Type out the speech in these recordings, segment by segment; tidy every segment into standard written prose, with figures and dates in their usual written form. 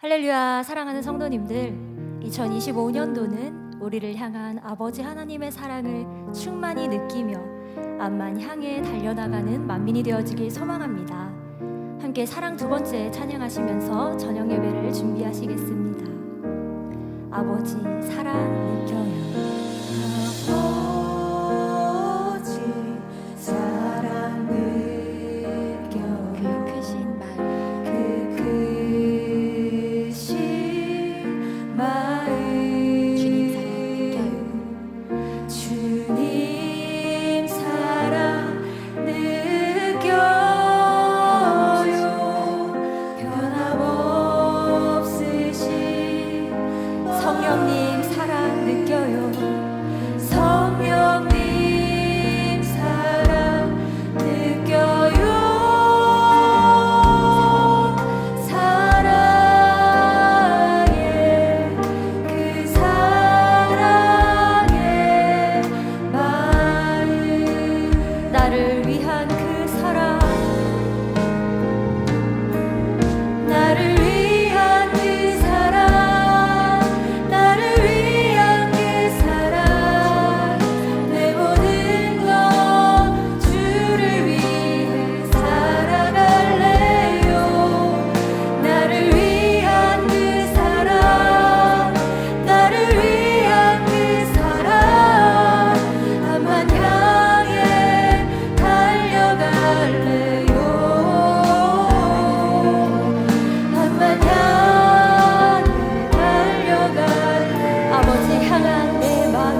할렐루야. 사랑하는 성도님들, 2025년도는 우리를 향한 아버지 하나님의 사랑을 충만히 느끼며 암만 향해 달려나가는 만민이 되어지길 소망합니다. 함께 사랑 두 번째 찬양하시면서 저녁 예배를 준비하시겠습니다. 아버지 사랑 느껴요. 아버지 사랑 느껴요. 그 크신 마음, 그 크신 마음 주님 사랑 느껴요. 주님 사랑 느껴요. 변함없으신 성령님 사랑 느껴요. 성령님 사랑 느껴요. 사랑의 그 사랑의 마음 나를 위한 그 사랑, 나를 위한 그 사랑 나를 위한 그 사랑 내 모든 것 주를 위해 살아갈래요. 나를 위한 그 사랑 나를 위한 그 사랑 암만 향해 달려갈래요. 암만 향해 달려갈래요. 아버지 향한 내 마음,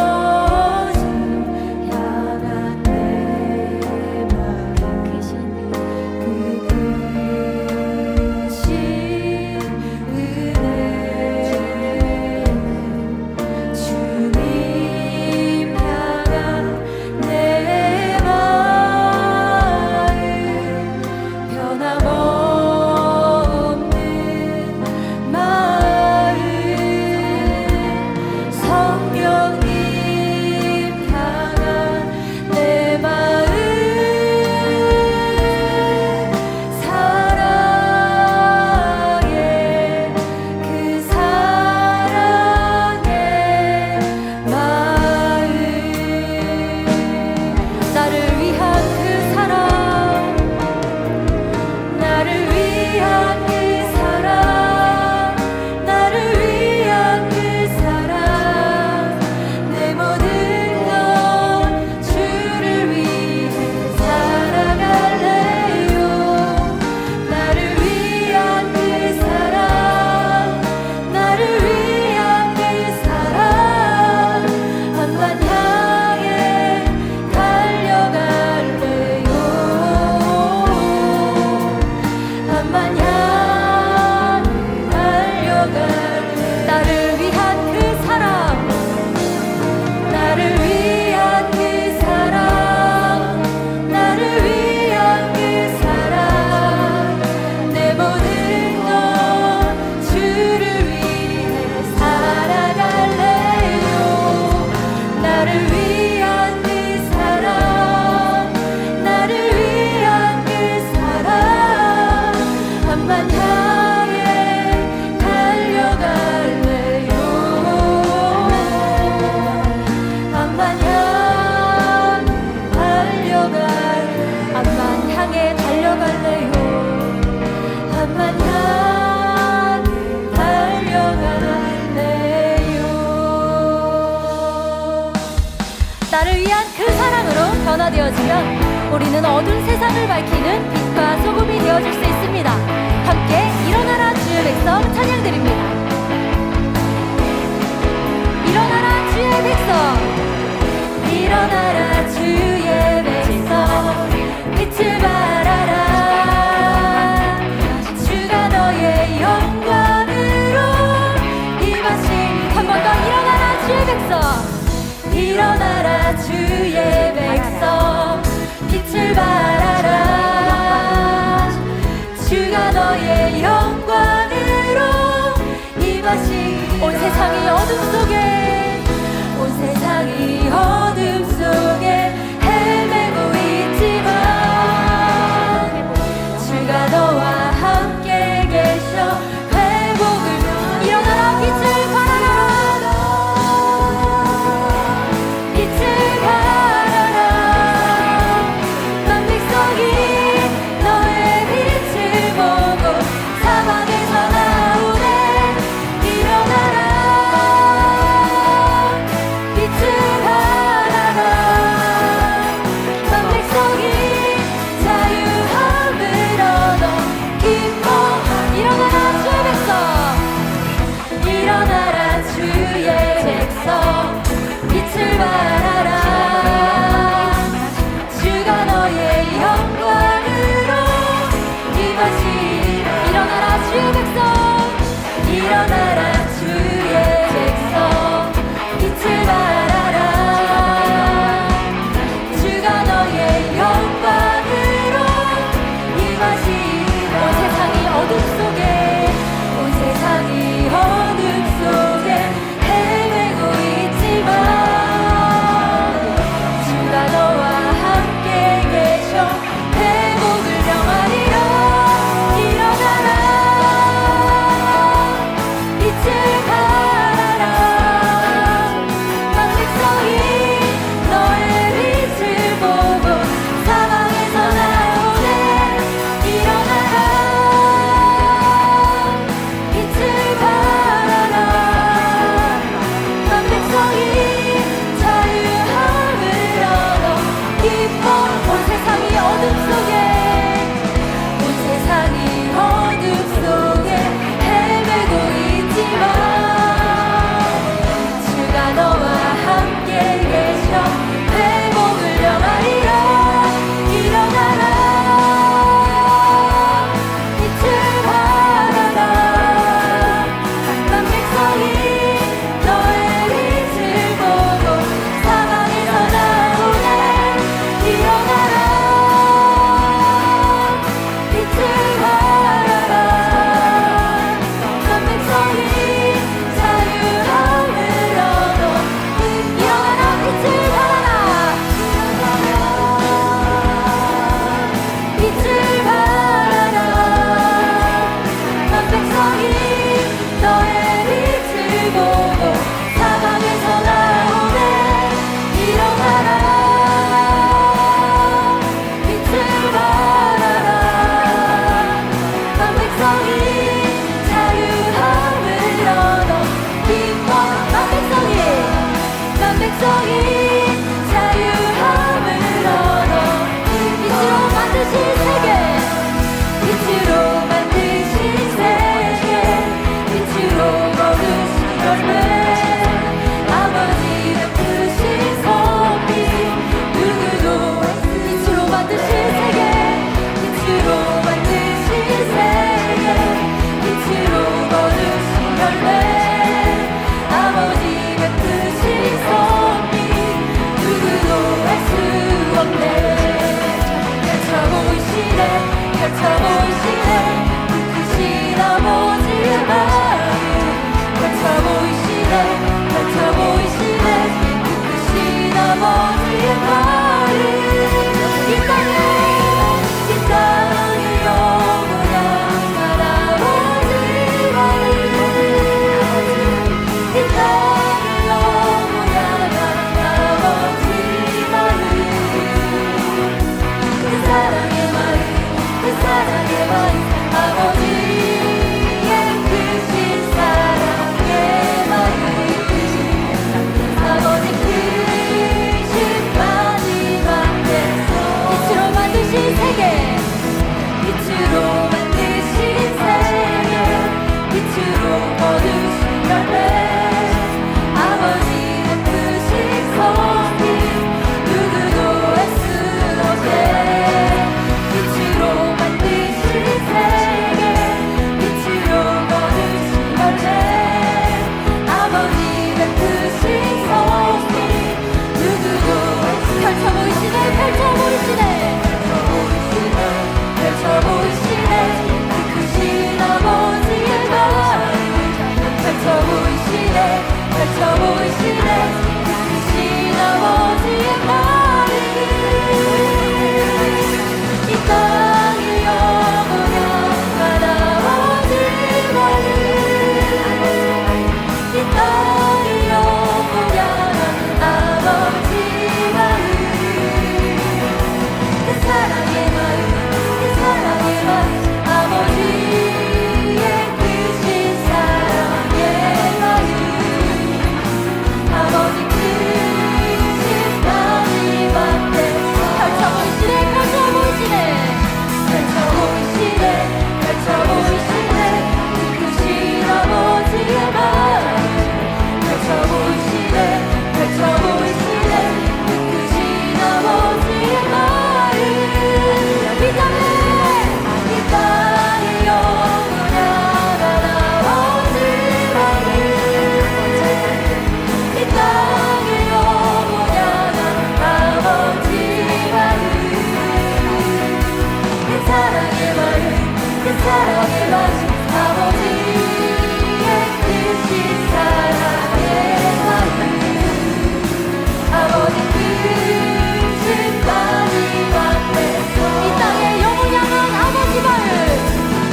아버지 향한 내 마음 크신 그 크신 은혜 주님 향한 내 마음 변함없는 마음 성령님 향한 내 마음 사랑의 그 사랑의 마음 나를 위한 그 사랑, 나를 위한 그 사랑 나를 위한 그 사랑 내 모든 것 주를 위해 살아갈래요. 나를 위한 그 사랑 나를 위한 그 사랑 암만 향해 달려갈래요. 암만 향해 달려갈래요. 나를 위한 그 사랑, 나를 위한 그 사랑 나를 위한 그 사랑 내 모든 것 주를 위해 살아갈래요. 나를 위한 그 사랑 나를 위한 그 사랑 암만 향해 달려갈래요. 암만 향해 달려갈래요. 암만 향해 달려갈래요. 암만 향해 달려갈래요. 나를 위한 그 사랑으로 변화되어지면 우리는 어두운 세상을 밝히는 빛과 소금이 되어줄 수 있습니다. 함께 일어나라 주의 백성 찬양드립니다. 일어나라 주의 백성, 일어나라 주의 백성 빛을 발하라. 주가 너의 영광으로 임하신 한 번 더 일어나라 주의 백성, 일어나라 주의 백성 빛을 발하라. 주가 너의 영광으로 임하신 온 세상이 어둠 속에 온 세상이 어둠 속에 헤매고 있지만 주가 너와 사랑의 마음 그 사랑의 마음 아버지의 크신 사랑의 마음 아버지 크신 마지막 백성 이 땅의 영혼 향한 아버지 마음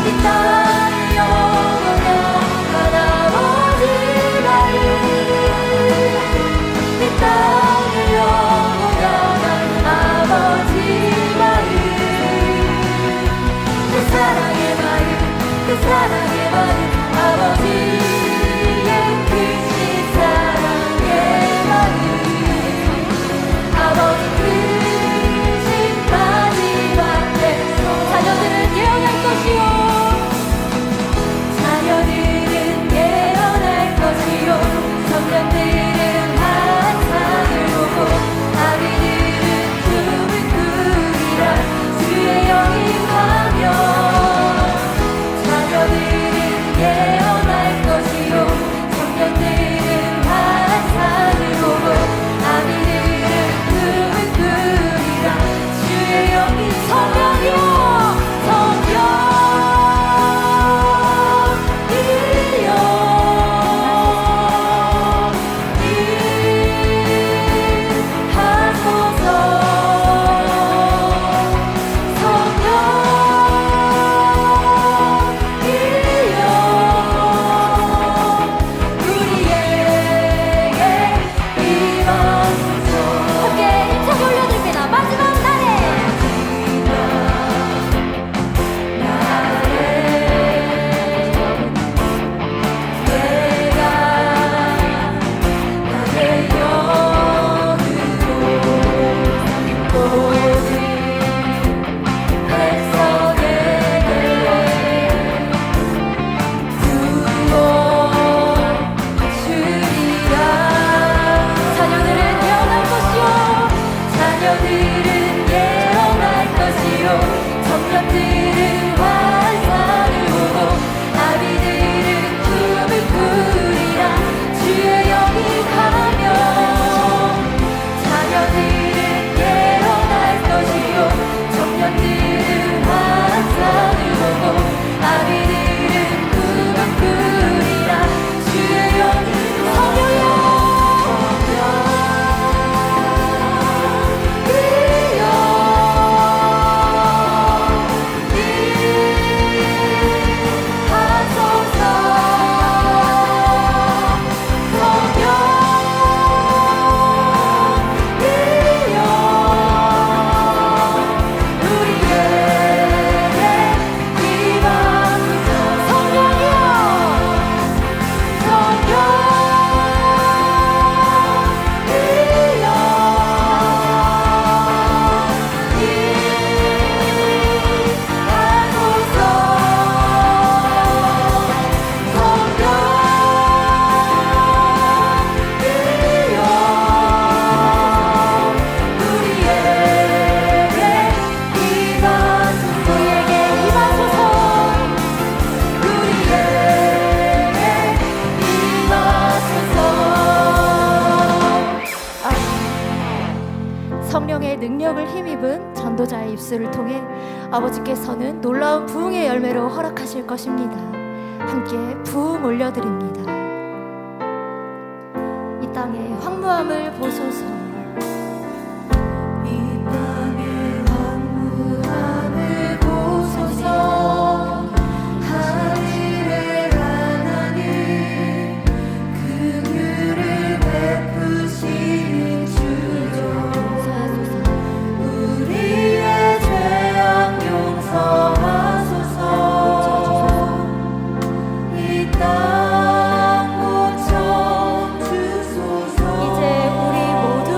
이 땅의 영원 향한 아버지 마음 이 땅의 영원 향한 아버지 마음 그 사랑의 마음 그 사랑의 마음 아버지의 크신 사랑의 마음 아버지 크신 마지막 백성 자녀들은 예언할 것이요 자녀들은 예언할 것이요 청년들은 환상을 보고 아비들은 꿈을 꾸리라 주의 영이 임하며 자녀들은 예언할 것이요 청년들은 환상을 보고 아비들은 꿈을 꾸리라 주의 영이 성령이여 함께 힘차게 올려드립니다. 마지막 날에 자녀들은 예언할 것이요 자녀들은 예언할 것이요 청년들은 환상을 보고 아비들은 꿈을 꾸리라 주의 영이 가며 자녀들은 예언할 것이요 청년들은 환상을 보고 아비들은 꿈을 꾸리라 주의 영이 성령이여 성령의 능력을 힘입은 전도자의 입술을 통해 아버지께서는 놀라운 부흥의 열매로 허락하실 것입니다. 함께 부흥 올려드립니다. 이 땅의 황무함을 보소서. 이 땅의 황무함을 보소서 하늘의 하나님 긍휼을 베푸시는 주여 우리의 죄악 용서하소서 이 땅 고쳐 주소서 이제 우리 모두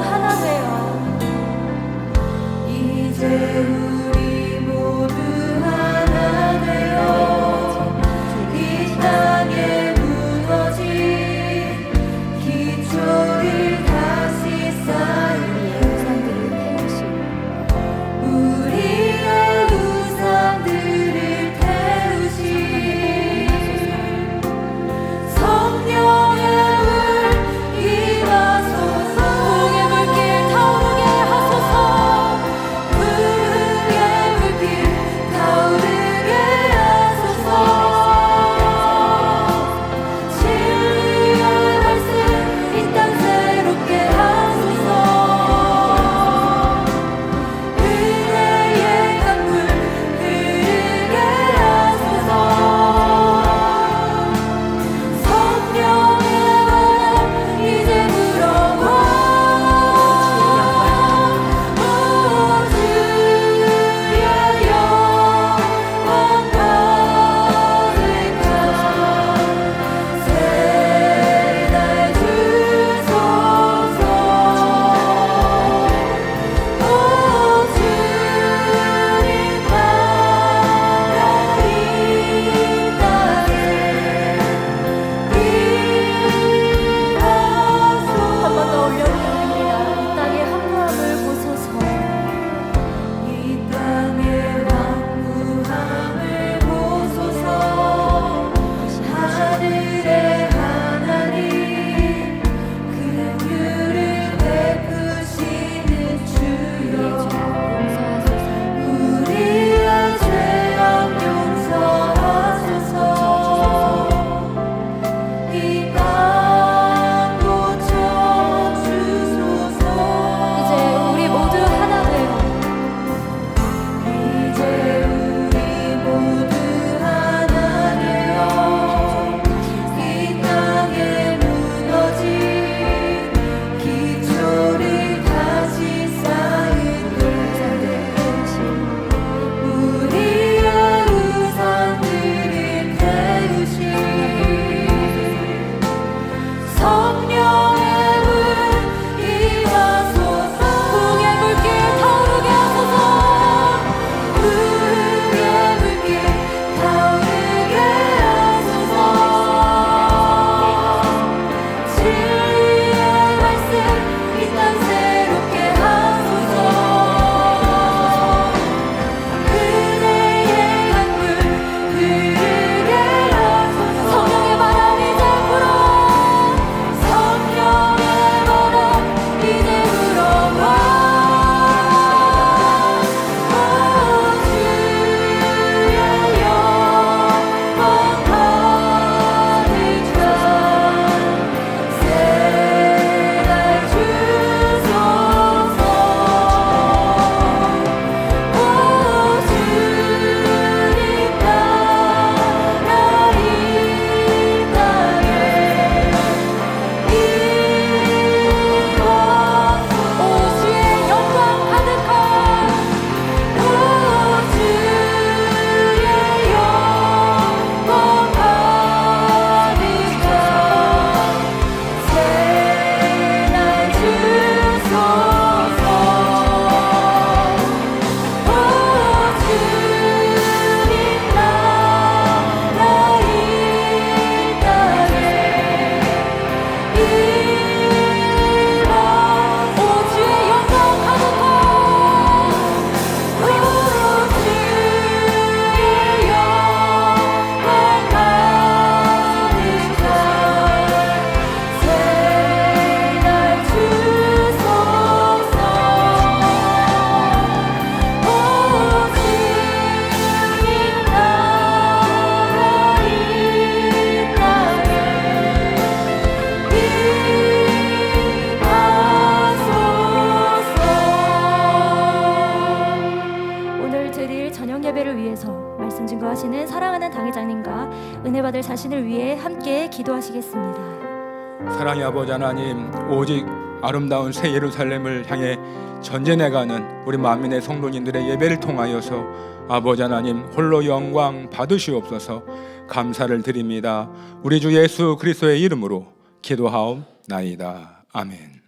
주일 저녁 예배를 위해서 말씀 증거하시는 사랑하는 당회장님과 은혜 받을 자신을 위해 함께 기도하시겠습니다. 사랑의 아버지 하나님, 오직 아름다운 새 예루살렘을 향해 전진해가는 우리 만민의 성도님들의 예배를 통하여서 아버지 하나님 홀로 영광 받으시옵소서. 감사를 드립니다. 우리 주 예수 그리스도의 이름으로 기도하옵나이다. 아멘.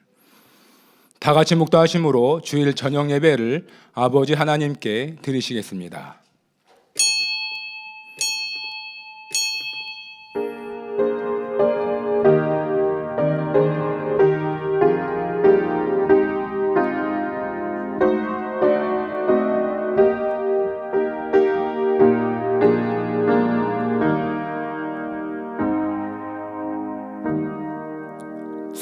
다 같이 묵도하심으로 주일 저녁 예배를 아버지 하나님께 드리시겠습니다.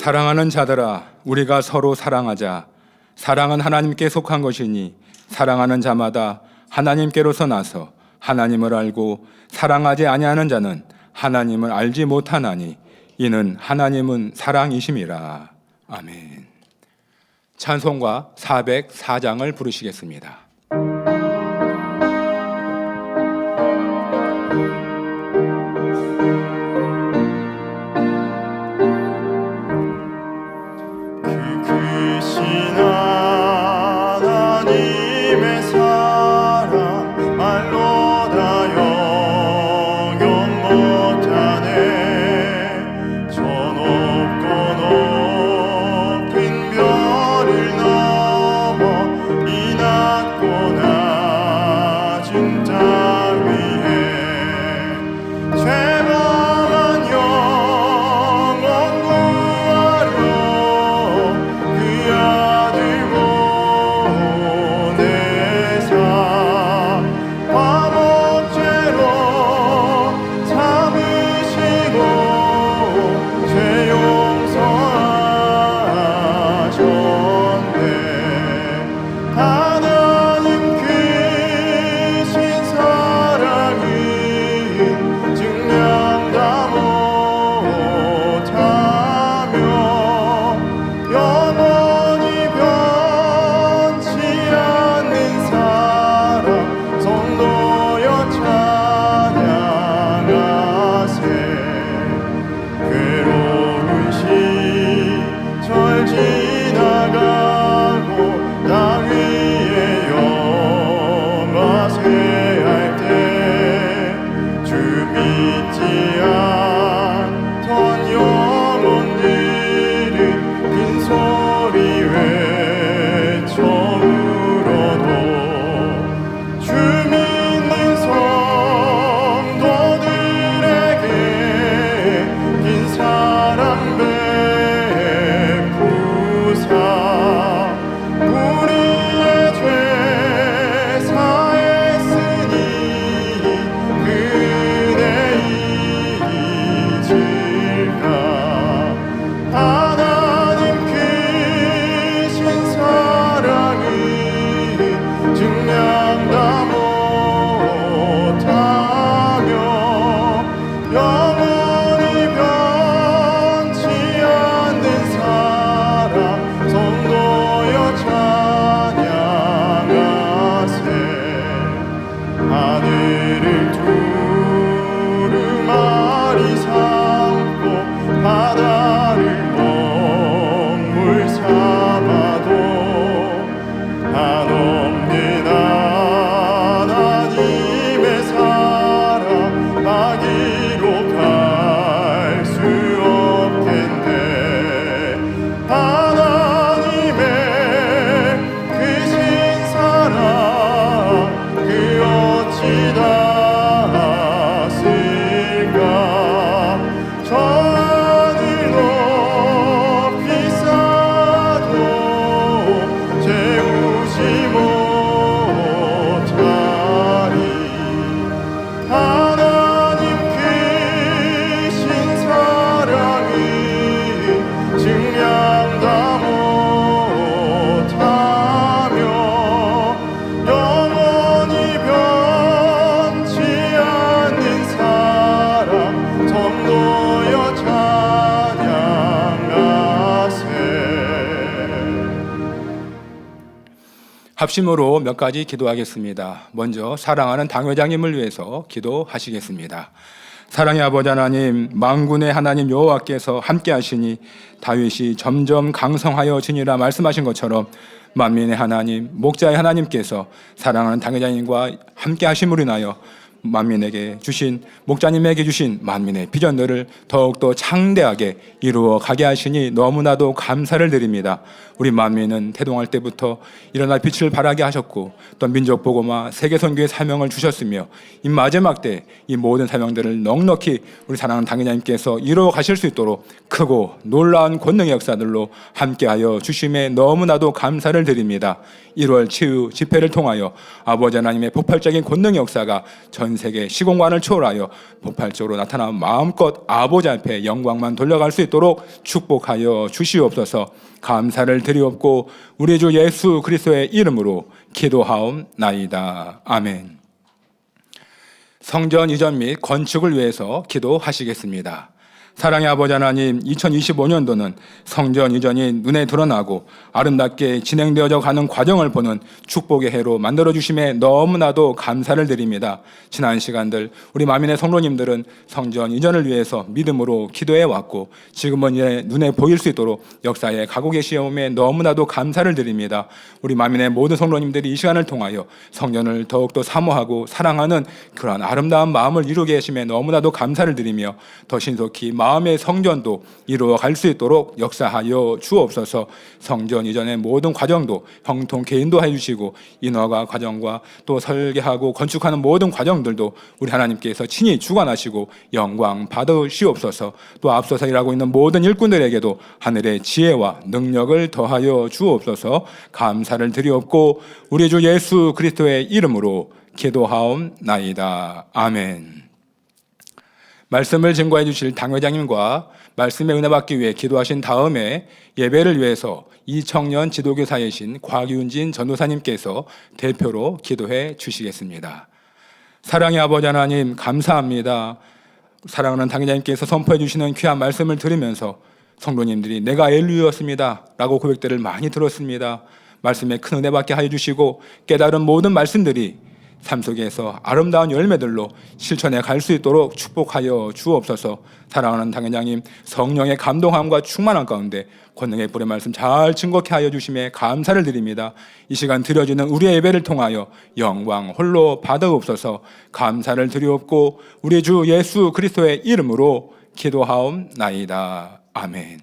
사랑하는 자들아, 우리가 서로 사랑하자. 사랑은 하나님께 속한 것이니 사랑하는 자마다 하나님께로서 나서 하나님을 알고 사랑하지 아니하는 자는 하나님을 알지 못하나니 이는 하나님은 사랑이심이라. 아멘. 찬송가 404장을 부르시겠습니다. 그 어찌다 합심으로 몇 가지 기도하겠습니다. 먼저 사랑하는 당회장님을 위해서 기도하시겠습니다. 사랑의 아버지 하나님, 만군의 하나님 여호와께서 함께 하시니 다윗이 점점 강성하여 지니라 말씀하신 것처럼 만민의 하나님, 목자의 하나님께서 사랑하는 당회장님과 함께 하심으로 인하여 만민에게 주신, 목자님에게 주신 만민의 비전들을 더욱더 창대하게 이루어 가게 하시니 너무나도 감사를 드립니다. 우리 만민은 태동할 때부터 일어날 빛을 발하게 하셨고 또 민족보고마 세계선교의 사명을 주셨으며 이 마지막 때 이 모든 사명들을 넉넉히 우리 사랑하는 당회장님께서 이루어 가실 수 있도록 크고 놀라운 권능의 역사들로 함께하여 주심에 너무나도 감사를 드립니다. 1월 치유 집회를 통하여 아버지 하나님의 폭발적인 권능의 역사가 전 세계 시공간을 초월하여 폭발적으로 나타나 마음껏 아버지 앞에 영광만 돌려갈 수 있도록 축복하여 주시옵소서. 감사를 드리옵고 우리 주 예수 그리스도의 이름으로 기도하옵나이다. 아멘. 성전 이전 및 건축을 위해서 기도하시겠습니다. 사랑의 아버지 하나님, 2025년도는 성전 이전이 눈에 드러나고 아름답게 진행되어져 가는 과정을 보는 축복의 해로 만들어주심에 너무나도 감사를 드립니다. 지난 시간들 우리 만민의 성도님들은 성전 이전을 위해서 믿음으로 기도해 왔고 지금은 이제 눈에 보일 수 있도록 역사에 가고 계시오매 너무나도 감사를 드립니다. 우리 만민의 모든 성도님들이 이 시간을 통하여 성전을 더욱더 사모하고 사랑하는 그러한 아름다운 마음을 이루게 하심에 너무나도 감사를 드리며 더 신속히 마음의 성전도 이루어 갈 수 있도록 역사하여 주옵소서. 성전 이전의 모든 과정도 형통케 인도해 주시고 인허가 과정과 또 설계하고 건축하는 모든 과정들도 우리 하나님께서 친히 주관하시고 영광 받으시옵소서. 또 앞서서 일하고 있는 모든 일꾼들에게도 하늘의 지혜와 능력을 더하여 주옵소서. 감사를 드리옵고 우리 주 예수 그리스도의 이름으로 기도하옵나이다. 아멘. 말씀을 증거해 주실 당회장님과 말씀의 은혜 받기 위해 기도하신 다음에 예배를 위해서 이청년 지도교사이신 곽윤진 전도사님께서 대표로 기도해 주시겠습니다. 사랑의 아버지 하나님 감사합니다. 사랑하는 당회장님께서 선포해 주시는 귀한 말씀을 들으면서 성도님들이 내가 엘루였습니다 라고 고백들을 많이 들었습니다. 말씀에 큰 은혜 받게 하여 주시고 깨달은 모든 말씀들이 삶 속에서 아름다운 열매들로 실천해 갈 수 있도록 축복하여 주옵소서. 사랑하는 당회장님 성령의 감동함과 충만함 가운데 권능의 불의 말씀 잘 증거케 하여 주심에 감사를 드립니다. 이 시간 드려지는 우리의 예배를 통하여 영광 홀로 받아옵소서. 감사를 드리옵고 우리 주 예수 그리스도의 이름으로 기도하옵나이다. 아멘.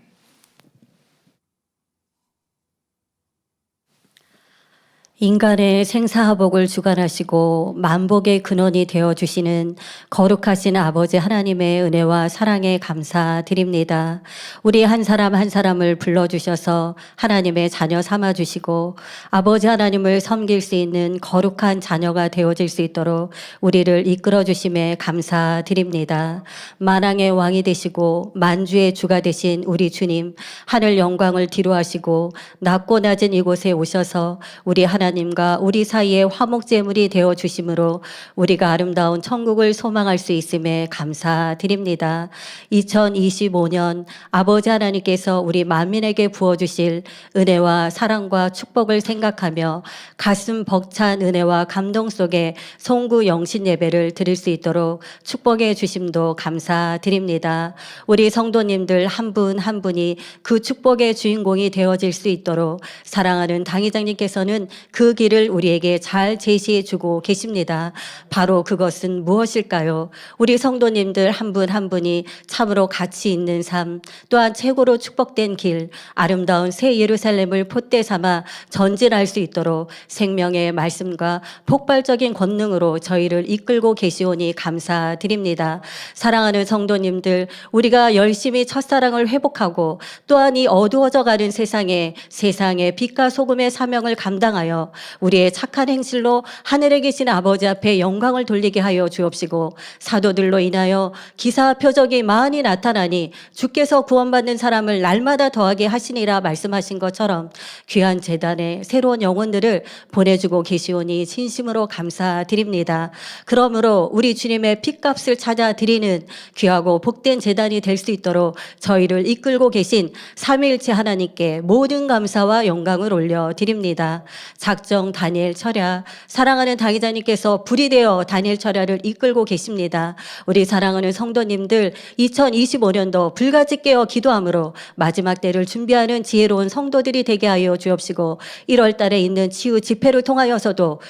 인간의 생사화복을 주관하시고 만복의 근원이 되어주시는 거룩하신 아버지 하나님의 은혜와 사랑에 감사드립니다. 우리 한 사람 한 사람을 불러주셔서 하나님의 자녀 삼아주시고 아버지 하나님을 섬길 수 있는 거룩한 자녀가 되어질 수 있도록 우리를 이끌어주심에 감사드립니다. 만왕의 왕이 되시고 만주의 주가 되신 우리 주님, 하늘 영광을 뒤로하시고 낮고 낮은 이곳에 오셔서 우리 하나님과 우리 사이에 화목제물이 되어 주심으로 우리가 아름다운 천국을 소망할 수 있음에 감사드립니다. 2025년 아버지 하나님께서 우리 만민에게 부어주실 은혜와 사랑과 축복을 생각하며 가슴 벅찬 은혜와 감동 속에 송구 영신 예배를 드릴 수 있도록 축복해 주심도 감사드립니다. 우리 성도님들 한 분 한 분이 그 축복의 주인공이 되어질 수 있도록 사랑하는 당회장님께서는 그 길을 우리에게 잘 제시해 주고 계십니다. 바로 그것은 무엇일까요? 우리 성도님들 한 분 한 분이 참으로 가치 있는 삶, 또한 최고로 축복된 길, 아름다운 새 예루살렘을 폿대 삼아 전진할 수 있도록 생명의 말씀과 폭발적인 권능으로 저희를 이끌고 계시오니 감사드립니다. 사랑하는 성도님들, 우리가 열심히 첫사랑을 회복하고 또한 이 어두워져 가는 세상에 세상의 빛과 소금의 사명을 감당하여 우리의 착한 행실로 하늘에 계신 아버지 앞에 영광을 돌리게 하여 주옵시고 사도들로 인하여 기사 표적이 많이 나타나니 주께서 구원받는 사람을 날마다 더하게 하시니라 말씀하신 것처럼 귀한 제단에 새로운 영혼들을 보내주고 계시오니 진심으로 감사드립니다. 그러므로 우리 주님의 핏값을 찾아 드리는 귀하고 복된 제단이 될 수 있도록 저희를 이끌고 계신 삼위일체 하나님께 모든 감사와 영광을 올려드립니다. 박정 다니엘 철야, 사랑하는 당회자님께서 불이 되어 다니엘 철야를 이끌고 계십니다. 우리 사랑하는 성도님들 2025년도 불같이 깨어 기도함으로 마지막 때를 준비하는 지혜로운 성도들이 되게 하여 주옵시고 1월 달에 있는 치유 집회를 통하여서도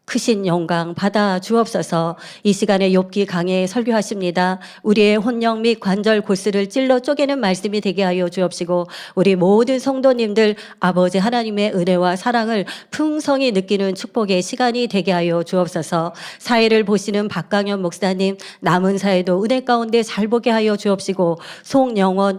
크신 영광 받아 주옵소서. 이 시간에 욥기 강해 설교하십니다. 우리의 혼령 및 관절 골수를 찔러 쪼개는 말씀이 되게 하여 주옵시고 우리 모든 성도님들 아버지 하나님의 은혜와 사랑을 풍성히 느끼는 축복의 시간이 되게 하여 주옵소서. 사회를 보시는 박강현 목사님 남은 사회도 은혜 가운데 잘 보게 하여 주옵시고 송영원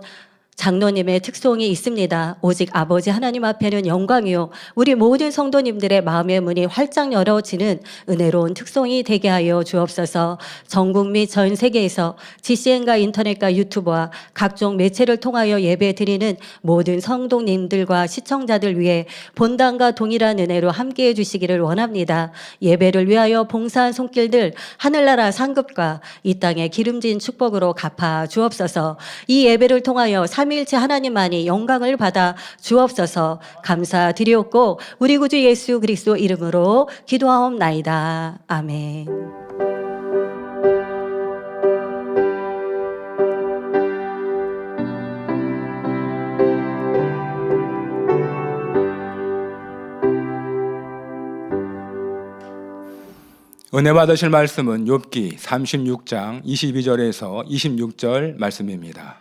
장로님의 특성이 있습니다. 오직 아버지 하나님 앞에는 영광이요 우리 모든 성도님들의 마음의 문이 활짝 열어지는 은혜로운 특성이 되게 하여 주옵소서. 전국 및 전 세계에서 GCN과 인터넷과 유튜브와 각종 매체를 통하여 예배 드리는 모든 성도님들과 시청자들 위해 본당과 동일한 은혜로 함께해 주시기를 원합니다. 예배를 위하여 봉사한 손길들 하늘나라 상급과 이 땅의 기름진 축복으로 갚아 주옵소서. 이 예배를 통하여 삼위일체 하나님만이 영광을 받아 주옵소서. 감사드리옵고 우리 구주 예수 그리스도 이름으로 기도하옵나이다. 아멘. 은혜 받으실 말씀은 욥기 36장 22절에서 26절 말씀입니다.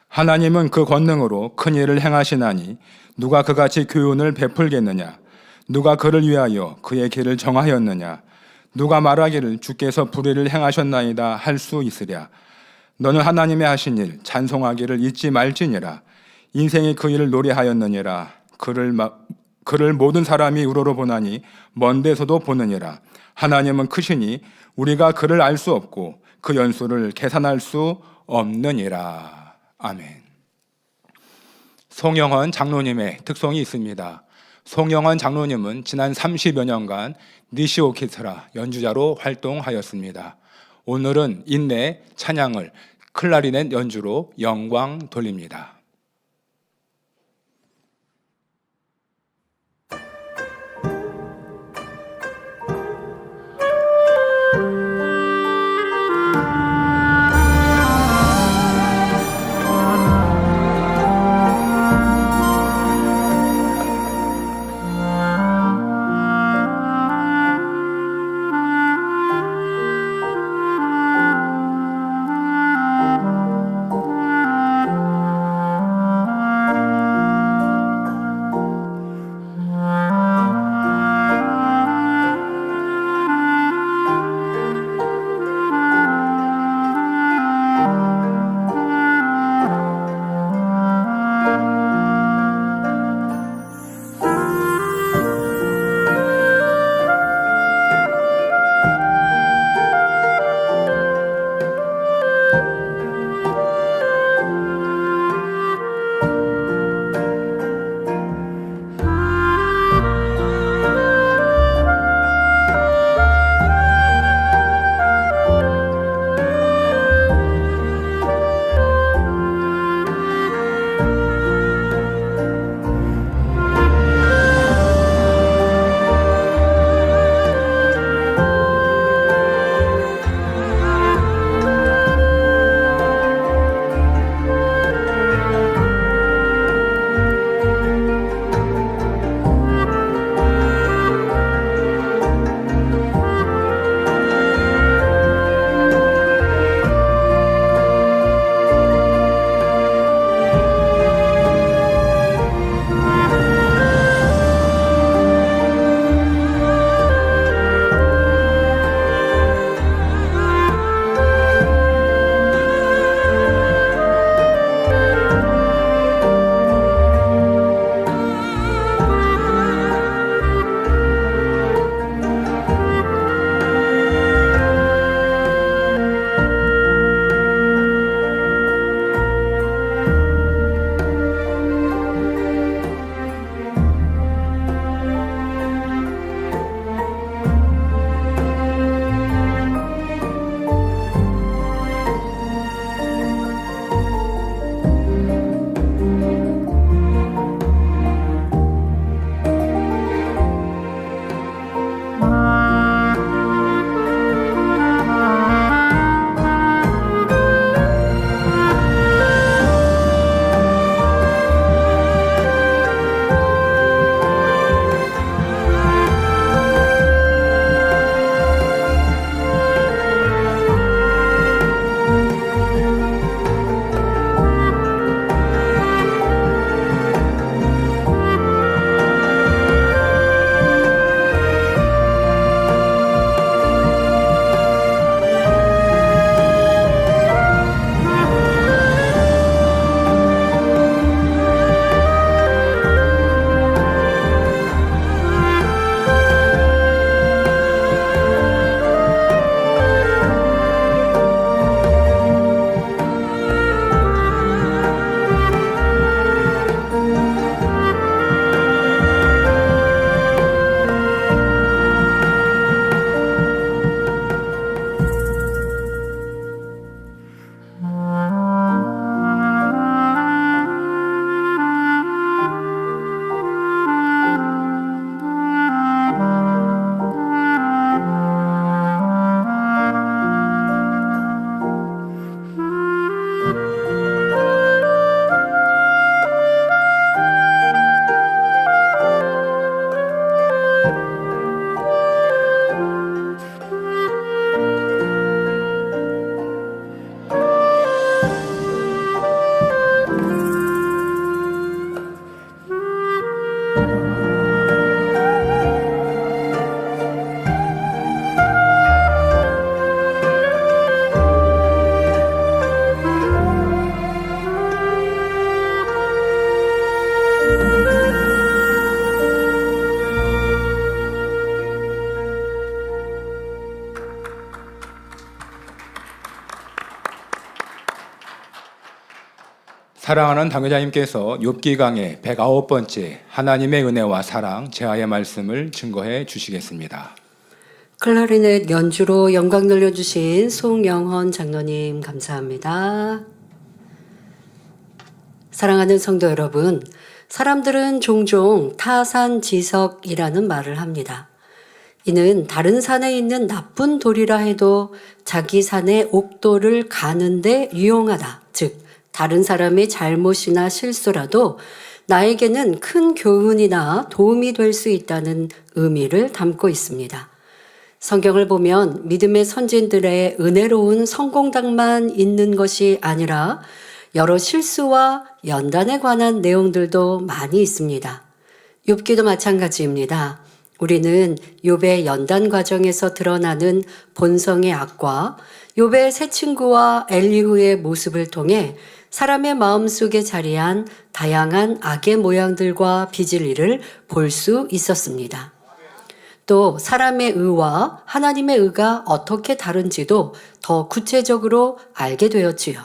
하나님은 그 권능으로 큰 일을 행하시나니 누가 그같이 교훈을 베풀겠느냐? 누가 그를 위하여 그의 길을 정하였느냐? 누가 말하기를 주께서 불의를 행하셨나이다 할 수 있으랴? 너는 하나님의 하신 일 찬송하기를 잊지 말지니라. 인생이 그 일을 노래하였느니라. 그를 모든 사람이 우러러 보나니 먼 데서도 보느니라. 하나님은 크시니 우리가 그를 알 수 없고 그 연수를 계산할 수 없느니라. 아멘. 송영헌 장로님의 특성이 있습니다. 송영헌 장로님은 지난 30여 년간 니시 오케스트라 연주자로 활동하였습니다. 오늘은 인내 찬양을 클라리넷 연주로 영광 돌립니다. 사랑하는 당회자님께서 욥기 강의 109번째 하나님의 은혜와 사랑 제하의 말씀을 증거해 주시겠습니다. 클라리넷 연주로 영광 돌려주신 송영헌 장로님 감사합니다. 사랑하는 성도 여러분, 사람들은 종종 타산지석이라는 말을 합니다. 이는 다른 산에 있는 나쁜 돌이라 해도 자기 산의 옥돌을 가는데 유용하다. 즉 다른 사람의 잘못이나 실수라도 나에게는 큰 교훈이나 도움이 될 수 있다는 의미를 담고 있습니다. 성경을 보면 믿음의 선진들의 은혜로운 성공담만 있는 것이 아니라 여러 실수와 연단에 관한 내용들도 많이 있습니다. 욥기도 마찬가지입니다. 우리는 욥의 연단 과정에서 드러나는 본성의 악과 욥의 새 친구와 엘리후의 모습을 통해 사람의 마음속에 자리한 다양한 악의 모양들과 빚을 볼 수 있었습니다. 또 사람의 의와 하나님의 의가 어떻게 다른지도 더 구체적으로 알게 되었지요.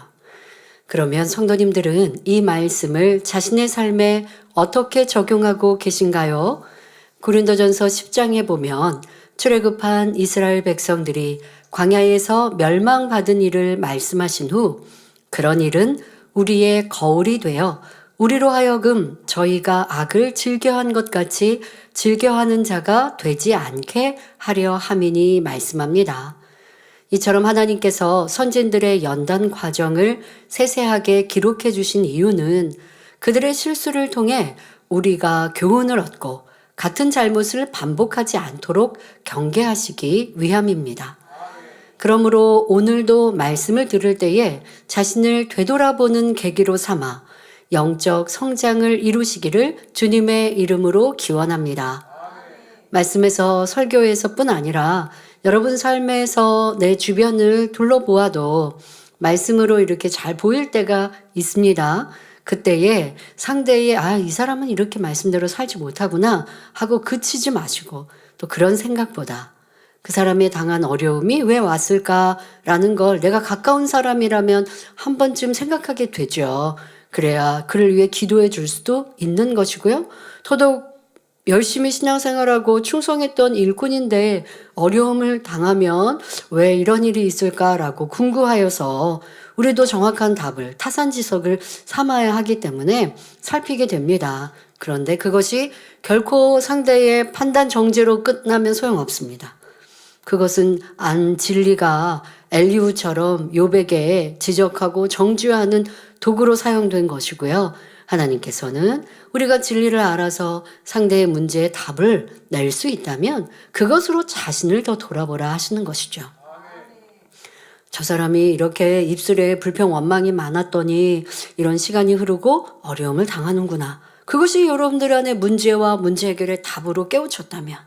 그러면 성도님들은 이 말씀을 자신의 삶에 어떻게 적용하고 계신가요? 고린도전서 10장에 보면 출애굽한 이스라엘 백성들이 광야에서 멸망받은 일을 말씀하신 후 그런 일은 우리의 거울이 되어 우리로 하여금 저희가 악을 즐겨한 것 같이 즐겨하는 자가 되지 않게 하려 함이니 말씀합니다. 이처럼 하나님께서 선진들의 연단 과정을 세세하게 기록해 주신 이유는 그들의 실수를 통해 우리가 교훈을 얻고 같은 잘못을 반복하지 않도록 경계하시기 위함입니다. 그러므로 오늘도 말씀을 들을 때에 자신을 되돌아보는 계기로 삼아 영적 성장을 이루시기를 주님의 이름으로 기원합니다. 말씀에서 설교에서뿐 아니라 여러분 삶에서 내 주변을 둘러보아도 말씀으로 이렇게 잘 보일 때가 있습니다. 그때에 상대의 이 사람은 이렇게 말씀대로 살지 못하구나 하고 그치지 마시고 또 그런 생각보다 그 사람이 당한 어려움이 왜 왔을까라는 걸 내가 가까운 사람이라면 한 번쯤 생각하게 되죠. 그래야 그를 위해 기도해 줄 수도 있는 것이고요. 더더욱 열심히 신앙생활하고 충성했던 일꾼인데 어려움을 당하면 왜 이런 일이 있을까라고 궁금하여서 우리도 정확한 답을 타산지석을 삼아야 하기 때문에 살피게 됩니다. 그런데 그것이 결코 상대의 판단 정죄로 끝나면 소용없습니다. 그것은 진리가 엘리후처럼 욥에게 지적하고 정죄하는 도구로 사용된 것이고요. 하나님께서는 우리가 진리를 알아서 상대의 문제에 답을 낼 수 있다면 그것으로 자신을 더 돌아보라 하시는 것이죠. 저 사람이 이렇게 입술에 불평 원망이 많았더니 이런 시간이 흐르고 어려움을 당하는구나. 그것이 여러분들 안에 문제와 문제 해결의 답으로 깨우쳤다면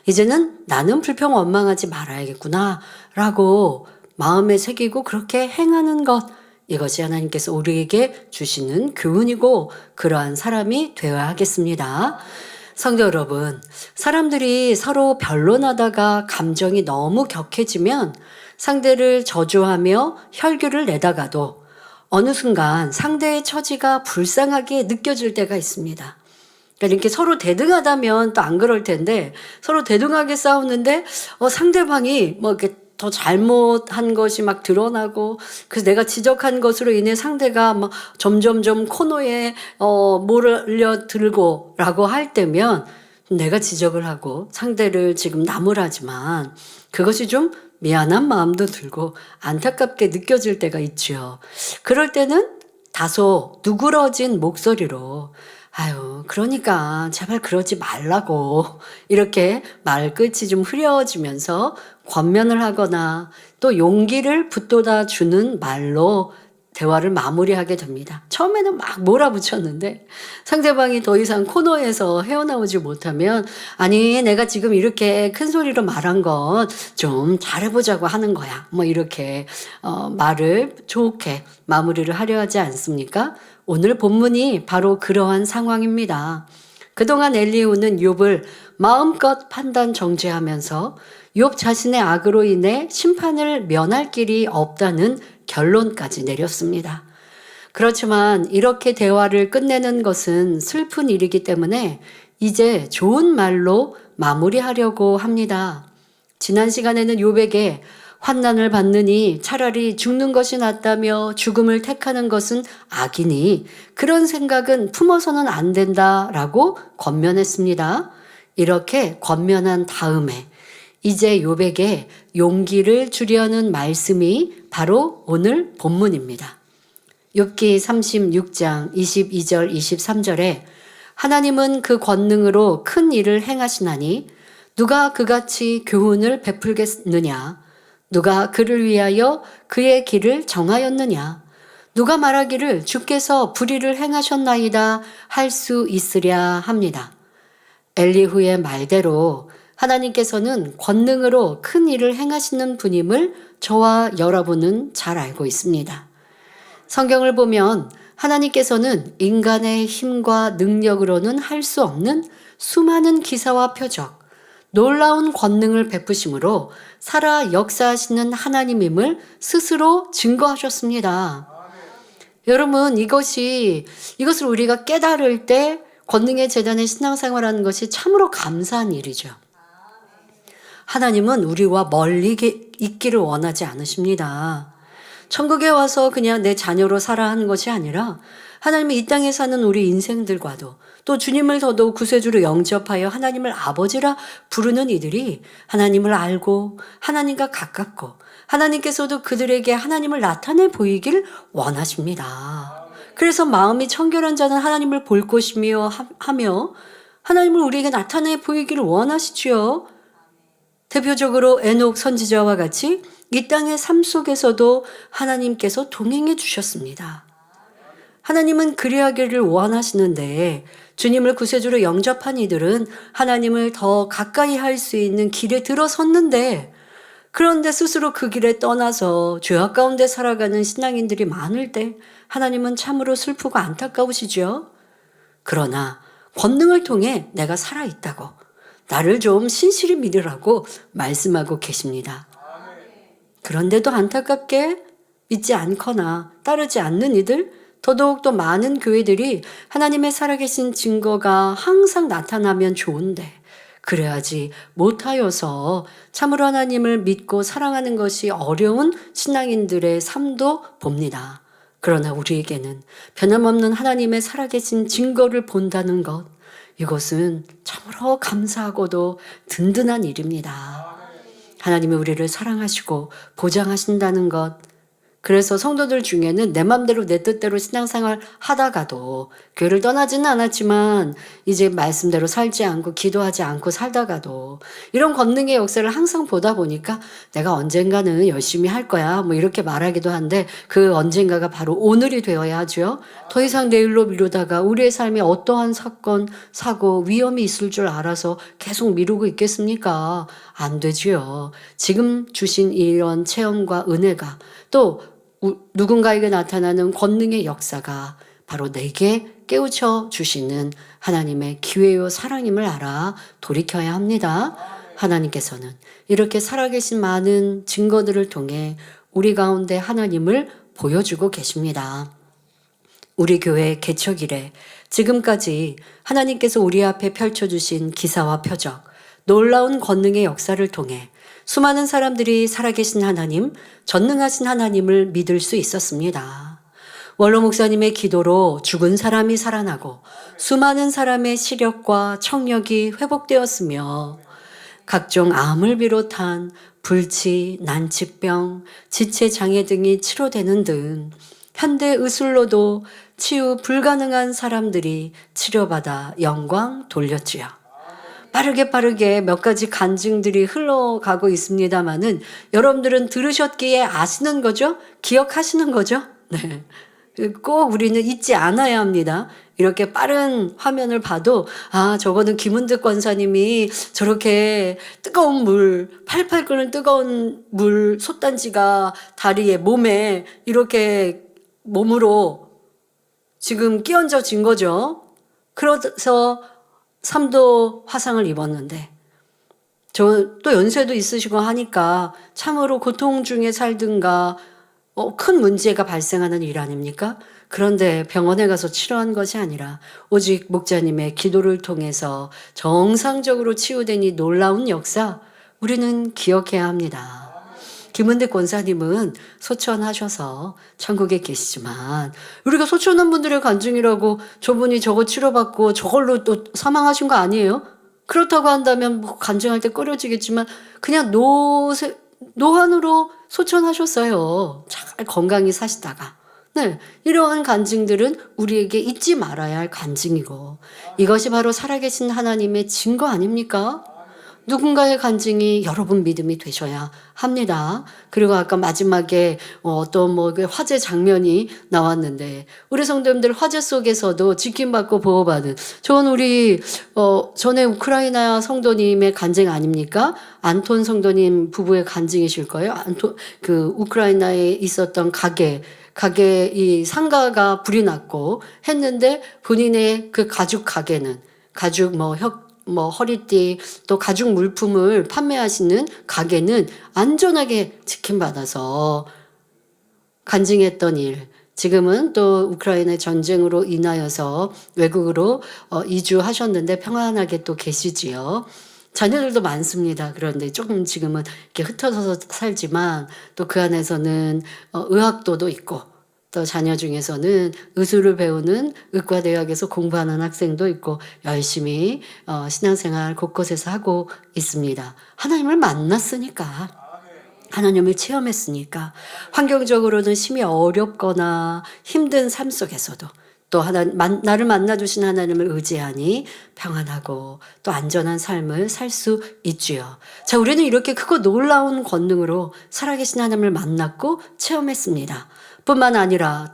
이제는 나는 불평 원망하지 말아야겠구나 라고 마음에 새기고 그렇게 행하는 것, 이것이 하나님께서 우리에게 주시는 교훈이고 그러한 사람이 되어야 하겠습니다. 성도 여러분, 사람들이 서로 변론하다가 감정이 너무 격해지면 상대를 저주하며 혈교를 내다가도 어느 순간 상대의 처지가 불쌍하게 느껴질 때가 있습니다. 그러니까 이렇게 서로 대등하다면 또 안 그럴 텐데 서로 대등하게 싸우는데 상대방이 뭐 이렇게 더 잘못한 것이 막 드러나고 그래서 내가 지적한 것으로 인해 상대가 막 점점점 코너에 몰려들고 라고 할 때면 내가 지적을 하고 상대를 지금 나무라지만 그것이 좀 미안한 마음도 들고 안타깝게 느껴질 때가 있죠. 그럴 때는 다소 누그러진 목소리로 그러니까 제발 그러지 말라고 이렇게 말끝이 좀 흐려지면서 권면을 하거나 또 용기를 붙돋아 주는 말로 대화를 마무리하게 됩니다. 처음에는 막 몰아붙였는데 상대방이 더 이상 코너에서 헤어나오지 못하면 아니 내가 지금 이렇게 큰 소리로 말한 건 좀 잘해보자고 하는 거야. 뭐 이렇게 말을 좋게 마무리를 하려 하지 않습니까? 오늘 본문이 바로 그러한 상황입니다. 그동안 엘리후는 욥을 마음껏 판단 정죄하면서 욥 자신의 악으로 인해 심판을 면할 길이 없다는 결론까지 내렸습니다. 그렇지만 이렇게 대화를 끝내는 것은 슬픈 일이기 때문에 이제 좋은 말로 마무리하려고 합니다. 지난 시간에는 욥에게 환난을 받느니 차라리 죽는 것이 낫다며 죽음을 택하는 것은 악이니 그런 생각은 품어서는 안 된다라고 권면했습니다. 이렇게 권면한 다음에 이제 욥에게 용기를 주려는 말씀이 바로 오늘 본문입니다. 욥기 36장 22절 23절에 하나님은 그 권능으로 큰 일을 행하시나니 누가 그같이 교훈을 베풀겠느냐? 누가 그를 위하여 그의 길을 정하였느냐? 누가 말하기를 주께서 불의를 행하셨나이다 할 수 있으랴 합니다. 엘리후의 말대로 하나님께서는 권능으로 큰 일을 행하시는 분임을 저와 여러분은 잘 알고 있습니다. 성경을 보면 하나님께서는 인간의 힘과 능력으로는 할 수 없는 수많은 기사와 표적, 놀라운 권능을 베푸심으로 살아 역사하시는 하나님임을 스스로 증거하셨습니다. 여러분, 이것을 우리가 깨달을 때 권능의 재단의 신앙생활하는 것이 참으로 감사한 일이죠. 하나님은 우리와 멀리 있기를 원하지 않으십니다. 천국에 와서 그냥 내 자녀로 살아 하는 것이 아니라 하나님이 이 땅에 사는 우리 인생들과도 또 주님을 더더욱 구세주로 영접하여 하나님을 아버지라 부르는 이들이 하나님을 알고 하나님과 가깝고 하나님께서도 그들에게 하나님을 나타내 보이길 원하십니다. 그래서 마음이 청결한 자는 하나님을 볼 것이며 하며 하나님을 우리에게 나타내 보이기를 원하시지요. 대표적으로 에녹 선지자와 같이 이 땅의 삶 속에서도 하나님께서 동행해 주셨습니다. 하나님은 그리하기를 원하시는데 주님을 구세주로 영접한 이들은 하나님을 더 가까이 할 수 있는 길에 들어섰는데 그런데 스스로 그 길에 떠나서 죄악 가운데 살아가는 신앙인들이 많을 때 하나님은 참으로 슬프고 안타까우시죠. 그러나 권능을 통해 내가 살아있다고 나를 좀 신실히 믿으라고 말씀하고 계십니다. 그런데도 안타깝게 믿지 않거나 따르지 않는 이들, 더더욱 또 많은 교회들이 하나님의 살아계신 증거가 항상 나타나면 좋은데 그래야지 못하여서 참으로 하나님을 믿고 사랑하는 것이 어려운 신앙인들의 삶도 봅니다. 그러나 우리에게는 변함없는 하나님의 살아계신 증거를 본다는 것, 이것은 참으로 감사하고도 든든한 일입니다. 하나님이 우리를 사랑하시고 보장하신다는 것, 그래서 성도들 중에는 내 맘대로 내 뜻대로 신앙생활 하다가도 교회를 떠나지는 않았지만 이제 말씀대로 살지 않고 기도하지 않고 살다가도 이런 권능의 역사를 항상 보다 보니까 내가 언젠가는 열심히 할 거야 뭐 이렇게 말하기도 한데 그 언젠가가 바로 오늘이 되어야 하죠. 더 이상 내일로 미루다가 우리의 삶에 어떠한 사건, 사고, 위험이 있을 줄 알아서 계속 미루고 있겠습니까? 안 되지요. 지금 주신 이런 체험과 은혜가 또 누군가에게 나타나는 권능의 역사가 바로 내게 깨우쳐 주시는 하나님의 기회요 사랑임을 알아 돌이켜야 합니다. 하나님께서는 이렇게 살아계신 많은 증거들을 통해 우리 가운데 하나님을 보여주고 계십니다. 우리 교회 개척 이래 지금까지 하나님께서 우리 앞에 펼쳐주신 기사와 표적, 놀라운 권능의 역사를 통해 수많은 사람들이 살아계신 하나님, 전능하신 하나님을 믿을 수 있었습니다. 원로 목사님의 기도로 죽은 사람이 살아나고 수많은 사람의 시력과 청력이 회복되었으며 각종 암을 비롯한 불치, 난치병, 지체장애 등이 치료되는 등 현대 의술로도 치유 불가능한 사람들이 치료받아 영광 돌렸지요. 빠르게 몇 가지 간증들이 흘러가고 있습니다만은 여러분들은 들으셨기에 아시는 거죠? 기억하시는 거죠? 네. 꼭 우리는 잊지 않아야 합니다. 이렇게 빠른 화면을 봐도 저거는 김은득 권사님이 저렇게 뜨거운 물, 팔팔 끓는 뜨거운 물 솥단지가 다리에 몸에 이렇게 몸으로 지금 끼얹어진 거죠. 그래서 3도 화상을 입었는데 저 또 연세도 있으시고 하니까 참으로 고통 중에 살든가 큰 문제가 발생하는 일 아닙니까? 그런데 병원에 가서 치료한 것이 아니라 오직 목자님의 기도를 통해서 정상적으로 치유된 이 놀라운 역사, 우리는 기억해야 합니다. 김은대 권사님은 소천하셔서 천국에 계시지만 우리가 소천한 분들의 간증이라고 저분이 저거 치료받고 저걸로 또 사망하신 거 아니에요? 그렇다고 한다면 뭐 간증할 때 꺼려지겠지만 그냥 노환으로 소천하셨어요. 잘 건강히 사시다가. 네, 이러한 간증들은 우리에게 잊지 말아야 할 간증이고 이것이 바로 살아계신 하나님의 증거 아닙니까? 누군가의 간증이 여러분 믿음이 되셔야 합니다. 그리고 아까 마지막에 어떤 화재 장면이 나왔는데 우리 성도님들 화재 속에서도 지킴받고 보호받은 저는 우리 전에 우크라이나 성도님의 간증 아닙니까? 안톤 성도님 부부의 간증이실 거예요. 그 우크라이나에 있었던 가게 이 상가가 불이 났고 했는데 본인의 그 가죽 가게는 가죽 허리띠 또 가죽 물품을 판매하시는 가게는 안전하게 지킴받아서 간증했던 일. 지금은 또 우크라이나 전쟁으로 인하여서 외국으로 이주하셨는데 평안하게 또 계시지요. 자녀들도 많습니다. 그런데 조금 지금은 이렇게 흩어져서 살지만 또 그 안에서는 의학도도 있고 또 자녀 중에서는 의술을 배우는 의과대학에서 공부하는 학생도 있고 열심히 신앙생활 곳곳에서 하고 있습니다. 하나님을 만났으니까 하나님을 체험했으니까 환경적으로는 심히 어렵거나 힘든 삶 속에서도 또 나를 만나주신 하나님을 의지하니 평안하고 또 안전한 삶을 살 수 있지요. 자, 우리는 이렇게 크고 놀라운 권능으로 살아계신 하나님을 만났고 체험했습니다. 뿐만 아니라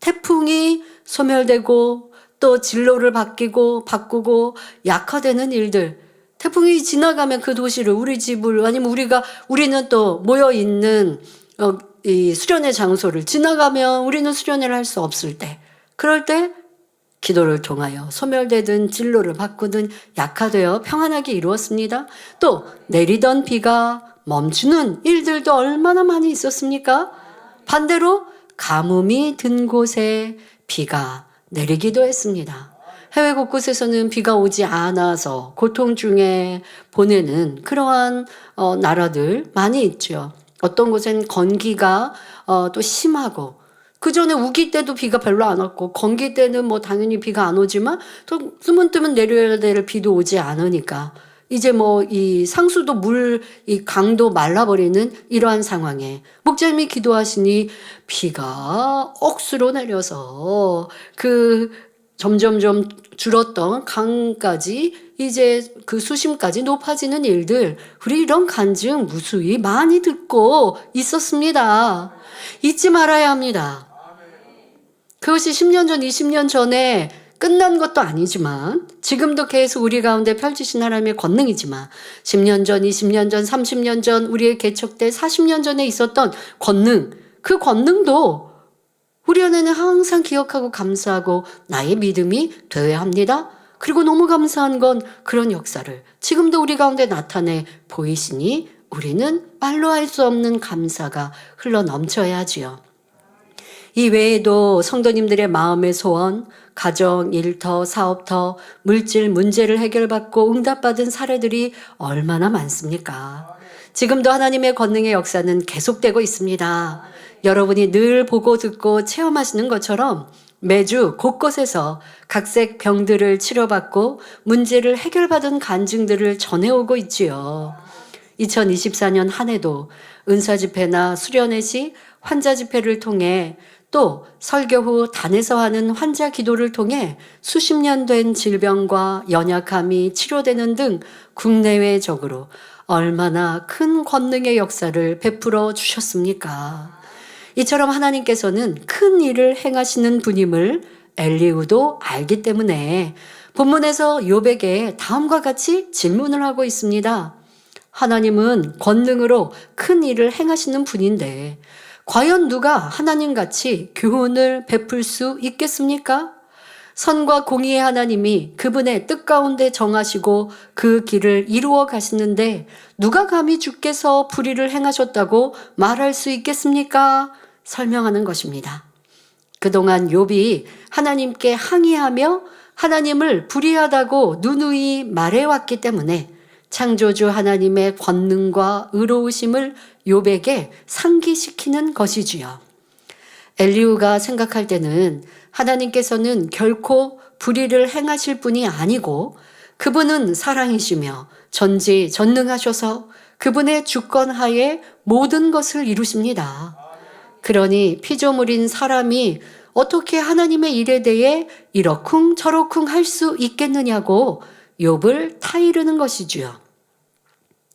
태풍이 소멸되고 또 진로를 바꾸고 약화되는 일들, 태풍이 지나가면 그 도시를 우리 집을 아니면 우리는 또 모여 있는 이 수련의 장소를 지나가면 우리는 수련회를 할 수 없을 때, 그럴 때 기도를 통하여 소멸되든 진로를 바꾸든 약화되어 평안하게 이루었습니다. 또 내리던 비가 멈추는 일들도 얼마나 많이 있었습니까? 반대로 가뭄이 든 곳에 비가 내리기도 했습니다. 해외 곳곳에서는 비가 오지 않아서 고통 중에 보내는 그러한 나라들 많이 있죠. 어떤 곳엔 건기가 또 심하고 그 전에 우기 때도 비가 별로 안 왔고 건기 때는 뭐 당연히 비가 안 오지만 또 뜨문뜨문 내려야 될 비도 오지 않으니까 이제 이 상수도 이 강도 말라버리는 이러한 상황에 목자님이 기도하시니 비가 억수로 내려서 그 점점점 줄었던 강까지 이제 그 수심까지 높아지는 일들, 우리 이런 간증 무수히 많이 듣고 있었습니다. 잊지 말아야 합니다. 그것이 10년 전, 20년 전에 끝난 것도 아니지만 지금도 계속 우리 가운데 펼치신 하나님의 권능이지만 10년 전, 20년 전, 30년 전 우리의 개척 때 40년 전에 있었던 권능, 그 권능도 우리 안에는 항상 기억하고 감사하고 나의 믿음이 되어야 합니다. 그리고 너무 감사한 건 그런 역사를 지금도 우리 가운데 나타내 보이시니 우리는 말로 할 수 없는 감사가 흘러 넘쳐야 하지요. 이 외에도 성도님들의 마음의 소원, 가정, 일터, 사업터, 물질 문제를 해결받고 응답받은 사례들이 얼마나 많습니까? 지금도 하나님의 권능의 역사는 계속되고 있습니다. 여러분이 늘 보고 듣고 체험하시는 것처럼 매주 곳곳에서 각색 병들을 치료받고 문제를 해결받은 간증들을 전해오고 있지요. 2024년 한 해도 은사 집회나 수련회 시 환자 집회를 통해 또 설교 후 단에서 하는 환자 기도를 통해 수십 년 된 질병과 연약함이 치료되는 등 국내외적으로 얼마나 큰 권능의 역사를 베풀어 주셨습니까? 이처럼 하나님께서는 큰 일을 행하시는 분임을 엘리후도 알기 때문에 본문에서 욥에게 다음과 같이 질문을 하고 있습니다. 하나님은 권능으로 큰 일을 행하시는 분인데 과연 누가 하나님같이 교훈을 베풀 수 있겠습니까? 선과 공의의 하나님이 그분의 뜻 가운데 정하시고 그 길을 이루어 가시는데 누가 감히 주께서 불의를 행하셨다고 말할 수 있겠습니까? 설명하는 것입니다. 그동안 욥이 하나님께 항의하며 하나님을 불의하다고 누누이 말해왔기 때문에 창조주 하나님의 권능과 의로우심을 욥에게 상기시키는 것이지요. 엘리후가 생각할 때는 하나님께서는 결코 불의를 행하실 분이 아니고 그분은 사랑이시며 전지전능하셔서 그분의 주권하에 모든 것을 이루십니다. 그러니 피조물인 사람이 어떻게 하나님의 일에 대해 이러쿵 저러쿵 할 수 있겠느냐고 욥을 타이르는 것이지요.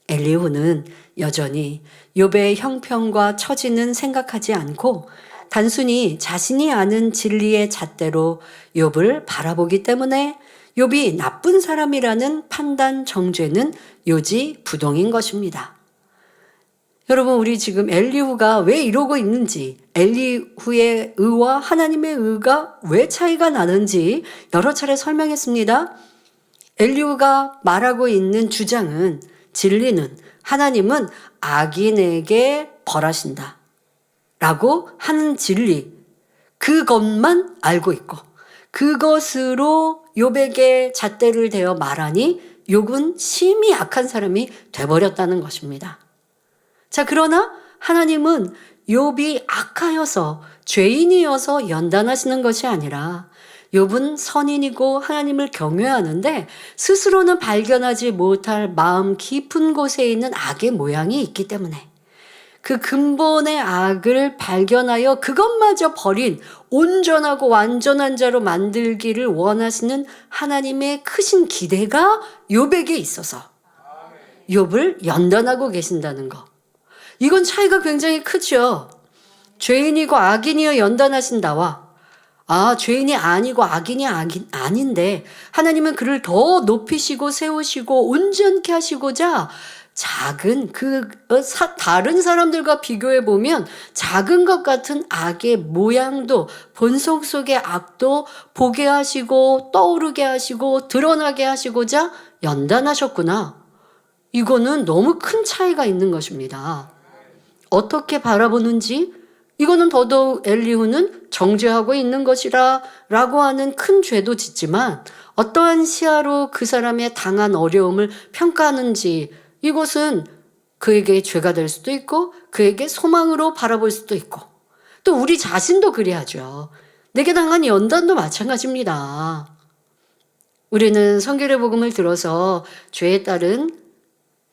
엘리후는 여전히 욥의 형편과 처지는 생각하지 않고 단순히 자신이 아는 진리의 잣대로 욥을 바라보기 때문에 욥이 나쁜 사람이라는 판단 정죄는 요지부동인 것입니다. 여러분, 우리 지금 엘리후가 왜 이러고 있는지, 엘리후의 의와 하나님의 의가 왜 차이가 나는지 여러 차례 설명했습니다. 엘리후가 말하고 있는 주장은, 진리는, 하나님은 악인에게 벌하신다 라고 하는 진리, 그것만 알고 있고 그것으로 욥에게 잣대를 대어 말하니 욥은 심히 악한 사람이 돼버렸다는 것입니다. 자, 그러나 하나님은 욥이 악하여서 죄인이어서 연단하시는 것이 아니라 욥은 선인이고 하나님을 경외하는데 스스로는 발견하지 못할 마음 깊은 곳에 있는 악의 모양이 있기 때문에 그 근본의 악을 발견하여 그것마저 버린 온전하고 완전한 자로 만들기를 원하시는 하나님의 크신 기대가 욥에게 있어서 욥을 연단하고 계신다는 것. 이건 차이가 굉장히 크죠. 죄인이고 악인이여 연단하신다와 죄인이 아니고 악인이 아닌데 하나님은 그를 더 높이시고 세우시고 온전케 하시고자 작은 다른 사람들과 비교해 보면 작은 것 같은 악의 모양도 본성 속의 악도 보게 하시고 떠오르게 하시고 드러나게 하시고자 연단하셨구나. 이거는 너무 큰 차이가 있는 것입니다. 어떻게 바라보는지 이거는 더더욱 엘리후는 정죄하고 있는 것이라 라고 하는 큰 죄도 짓지만 어떠한 시야로 그 사람의 당한 어려움을 평가하는지 이것은 그에게 죄가 될 수도 있고 그에게 소망으로 바라볼 수도 있고 또 우리 자신도 그래야죠. 내게 당한 연단도 마찬가지입니다. 우리는 성결의 복음을 들어서 죄에 따른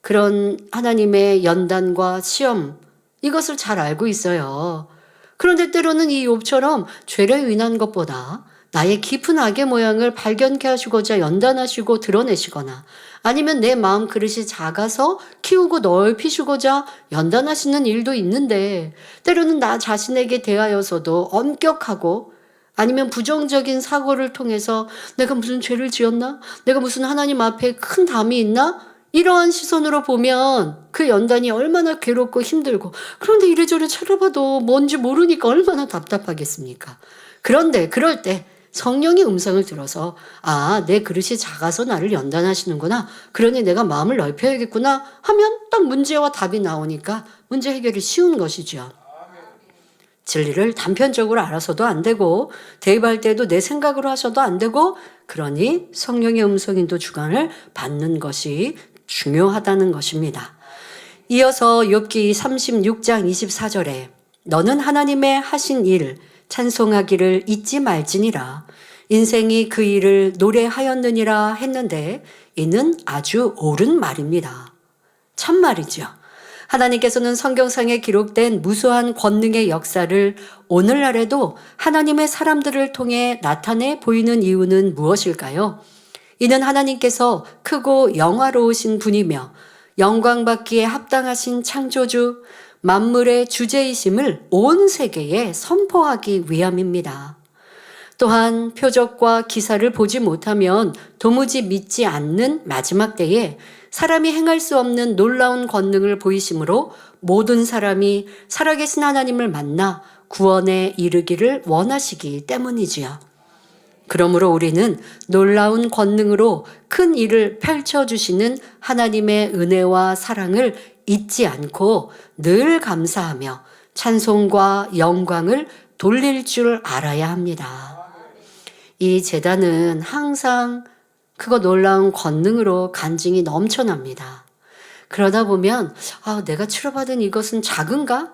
그런 하나님의 연단과 시험 이것을 잘 알고 있어요. 그런데 때로는 이 욥처럼 죄를 인한 것보다 나의 깊은 악의 모양을 발견케 하시고자 연단하시고 드러내시거나 아니면 내 마음 그릇이 작아서 키우고 넓히시고자 연단하시는 일도 있는데 때로는 나 자신에게 대하여서도 엄격하고 아니면 부정적인 사고를 통해서 내가 무슨 죄를 지었나? 내가 무슨 하나님 앞에 큰 담이 있나? 이러한 시선으로 보면 그 연단이 얼마나 괴롭고 힘들고 그런데 이래저래 찾아봐도 뭔지 모르니까 얼마나 답답하겠습니까? 그런데 그럴 때 성령의 음성을 들어서 내 그릇이 작아서 나를 연단하시는구나. 그러니 내가 마음을 넓혀야겠구나 하면 딱 문제와 답이 나오니까 문제 해결이 쉬운 것이죠. 진리를 단편적으로 알아서도 안 되고 대입할 때도 내 생각으로 하셔도 안 되고 그러니 성령의 음성인도 주관을 받는 것이 중요하다는 것입니다. 이어서 욥기 36장 24절에 너는 하나님의 하신 일 찬송하기를 잊지 말지니라 인생이 그 일을 노래하였느니라 했는데 이는 아주 옳은 말입니다. 참말이죠. 하나님께서는 성경상에 기록된 무수한 권능의 역사를 오늘날에도 하나님의 사람들을 통해 나타내 보이는 이유는 무엇일까요? 이는 하나님께서 크고 영화로우신 분이며 영광받기에 합당하신 창조주, 만물의 주제이심을 온 세계에 선포하기 위함입니다. 또한 표적과 기사를 보지 못하면 도무지 믿지 않는 마지막 때에 사람이 행할 수 없는 놀라운 권능을 보이심으로 모든 사람이 살아계신 하나님을 만나 구원에 이르기를 원하시기 때문이지요. 그러므로 우리는 놀라운 권능으로 큰 일을 펼쳐주시는 하나님의 은혜와 사랑을 잊지 않고 늘 감사하며 찬송과 영광을 돌릴 줄 알아야 합니다. 이 제단은 항상 그거 놀라운 권능으로 간증이 넘쳐납니다. 그러다 보면 내가 치료받은 이것은 작은가?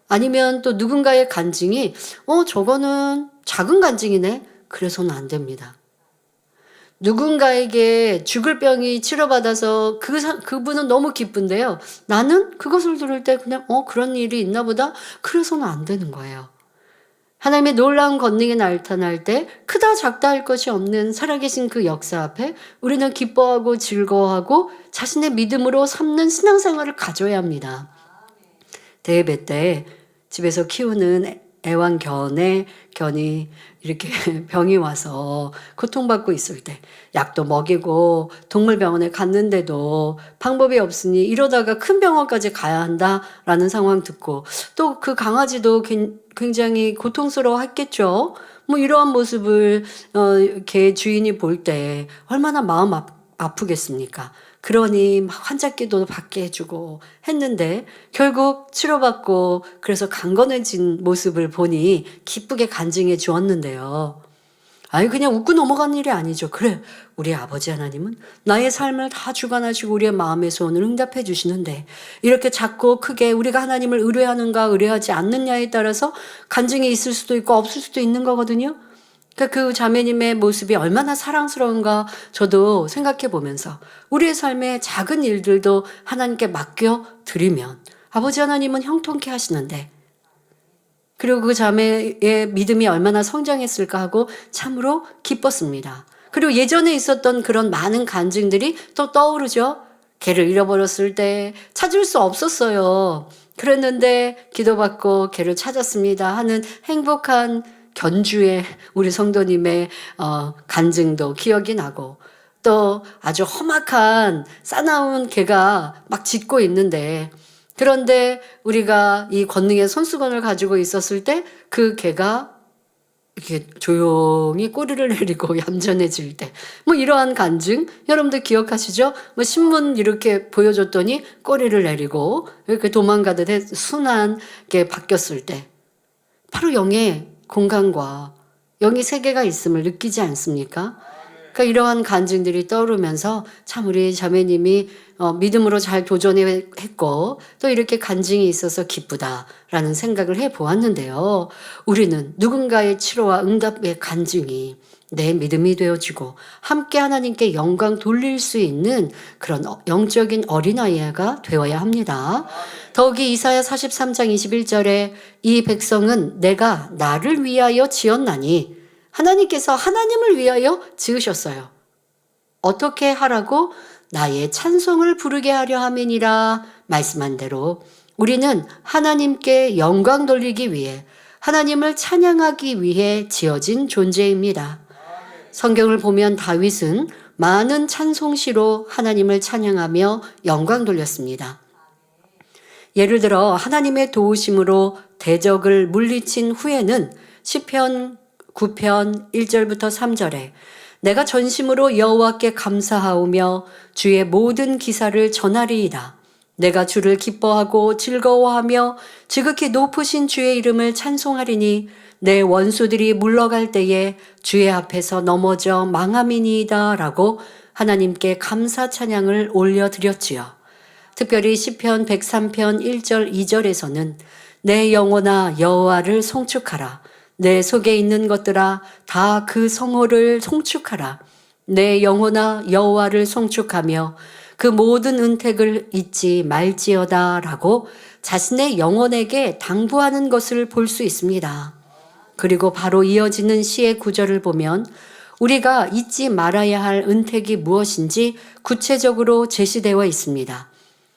아니면 또 누군가의 간증이 저거는 작은 간증이네. 그래서는 안 됩니다. 누군가에게 죽을 병이 치료받아서 그분은 너무 기쁜데요. 나는 그것을 들을 때 그냥 그런 일이 있나 보다. 그래서는 안 되는 거예요. 하나님의 놀라운 권능이 나타날 때 크다 작다 할 것이 없는 살아계신 그 역사 앞에 우리는 기뻐하고 즐거워하고 자신의 믿음으로 삼는 신앙생활을 가져야 합니다. 대예배 때 집에서 키우는 견이 이렇게 병이 와서 고통받고 있을 때 약도 먹이고 동물병원에 갔는데도 방법이 없으니 이러다가 큰 병원까지 가야 한다라는 상황 듣고 또 그 강아지도 굉장히 고통스러워 했겠죠. 이러한 모습을 개 주인이 볼 때 얼마나 마음 아프겠습니까? 그러니 막 환자기도 받게 해주고 했는데 결국 치료받고 그래서 강건해진 모습을 보니 기쁘게 간증해 주었는데요. 그냥 웃고 넘어간 일이 아니죠. 그래, 우리 아버지 하나님은 나의 삶을 다 주관하시고 우리의 마음의 소원을 응답해 주시는데 이렇게 작고 크게 우리가 하나님을 의뢰하는가 의뢰하지 않느냐에 따라서 간증이 있을 수도 있고 없을 수도 있는 거거든요. 그러니까 그 자매님의 모습이 얼마나 사랑스러운가 저도 생각해 보면서 우리의 삶의 작은 일들도 하나님께 맡겨 드리면 아버지 하나님은 형통케 하시는데 그리고 그 자매의 믿음이 얼마나 성장했을까 하고 참으로 기뻤습니다. 그리고 예전에 있었던 그런 많은 간증들이 또 떠오르죠. 개를 잃어버렸을 때 찾을 수 없었어요. 그랬는데 기도받고 개를 찾았습니다 하는 행복한 견주의 우리 성도님의 간증도 기억이 나고 또 아주 험악한 싸나운 개가 막 짖고 있는데 그런데 우리가 이 권능의 손수건을 가지고 있었을 때 그 개가 이렇게 조용히 꼬리를 내리고 얌전해질 때 이러한 간증 여러분들 기억하시죠? 신문 이렇게 보여줬더니 꼬리를 내리고 이렇게 도망가듯 순하게 바뀌었을 때 바로 영의 공간과 영의 세계가 있음을 느끼지 않습니까? 그러니까 이러한 간증들이 떠오르면서 참 우리 자매님이 믿음으로 잘 도전했고 또 이렇게 간증이 있어서 기쁘다라는 생각을 해보았는데요. 우리는 누군가의 치료와 응답의 간증이 내 믿음이 되어지고 함께 하나님께 영광 돌릴 수 있는 그런 영적인 어린아이가 되어야 합니다. 더욱이 이사야 43장 21절에 이 백성은 내가 나를 위하여 지었나니 하나님께서 하나님을 위하여 지으셨어요. 어떻게 하라고? 나의 찬송을 부르게 하려 함이니라 말씀한 대로 우리는 하나님께 영광 돌리기 위해 하나님을 찬양하기 위해 지어진 존재입니다. 성경을 보면 다윗은 많은 찬송시로 하나님을 찬양하며 영광 돌렸습니다. 예를 들어 하나님의 도우심으로 대적을 물리친 후에는 시편 9편 1절부터 3절에 내가 전심으로 여호와께 감사하오며 주의 모든 기사를 전하리이다. 내가 주를 기뻐하고 즐거워하며 지극히 높으신 주의 이름을 찬송하리니 내 원수들이 물러갈 때에 주의 앞에서 넘어져 망함이니이다 라고 하나님께 감사 찬양을 올려드렸지요. 특별히 시편 103편 1절 2절에서는 내 영혼아 여호와를 송축하라. 내 속에 있는 것들아 다 그 성호를 송축하라. 내 영혼아 여호와를 송축하며 그 모든 은택을 잊지 말지어다 라고 자신의 영혼에게 당부하는 것을 볼 수 있습니다. 그리고 바로 이어지는 시의 구절을 보면 우리가 잊지 말아야 할 은택이 무엇인지 구체적으로 제시되어 있습니다.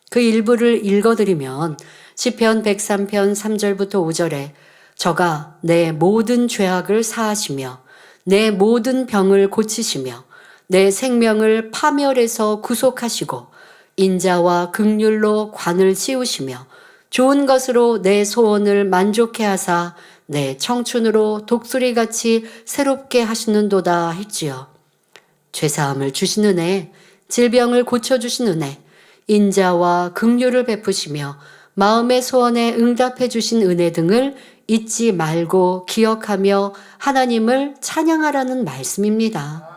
그 일부를 읽어드리면 시편 103편 3절부터 5절에 저가 내 모든 죄악을 사하시며 내 모든 병을 고치시며 내 생명을 파멸에서 구속하시고 인자와 긍휼로 관을 씌우시며 좋은 것으로 내 소원을 만족해 하사 내 청춘으로 독수리같이 새롭게 하시는도다 했지요. 죄사함을 주신 은혜, 질병을 고쳐주신 은혜, 인자와 긍휼을 베푸시며 마음의 소원에 응답해 주신 은혜 등을 잊지 말고 기억하며 하나님을 찬양하라는 말씀입니다.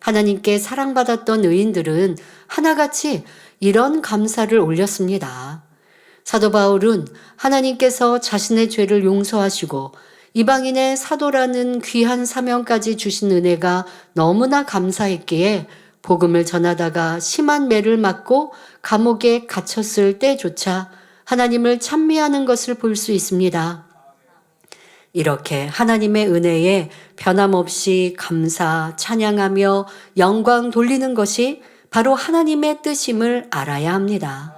하나님께 사랑받았던 의인들은 하나같이 이런 감사를 올렸습니다. 사도 바울은 하나님께서 자신의 죄를 용서하시고 이방인의 사도라는 귀한 사명까지 주신 은혜가 너무나 감사했기에 복음을 전하다가 심한 매를 맞고 감옥에 갇혔을 때조차 하나님을 찬미하는 것을 볼 수 있습니다. 이렇게 하나님의 은혜에 변함없이 감사, 찬양하며 영광 돌리는 것이 바로 하나님의 뜻임을 알아야 합니다.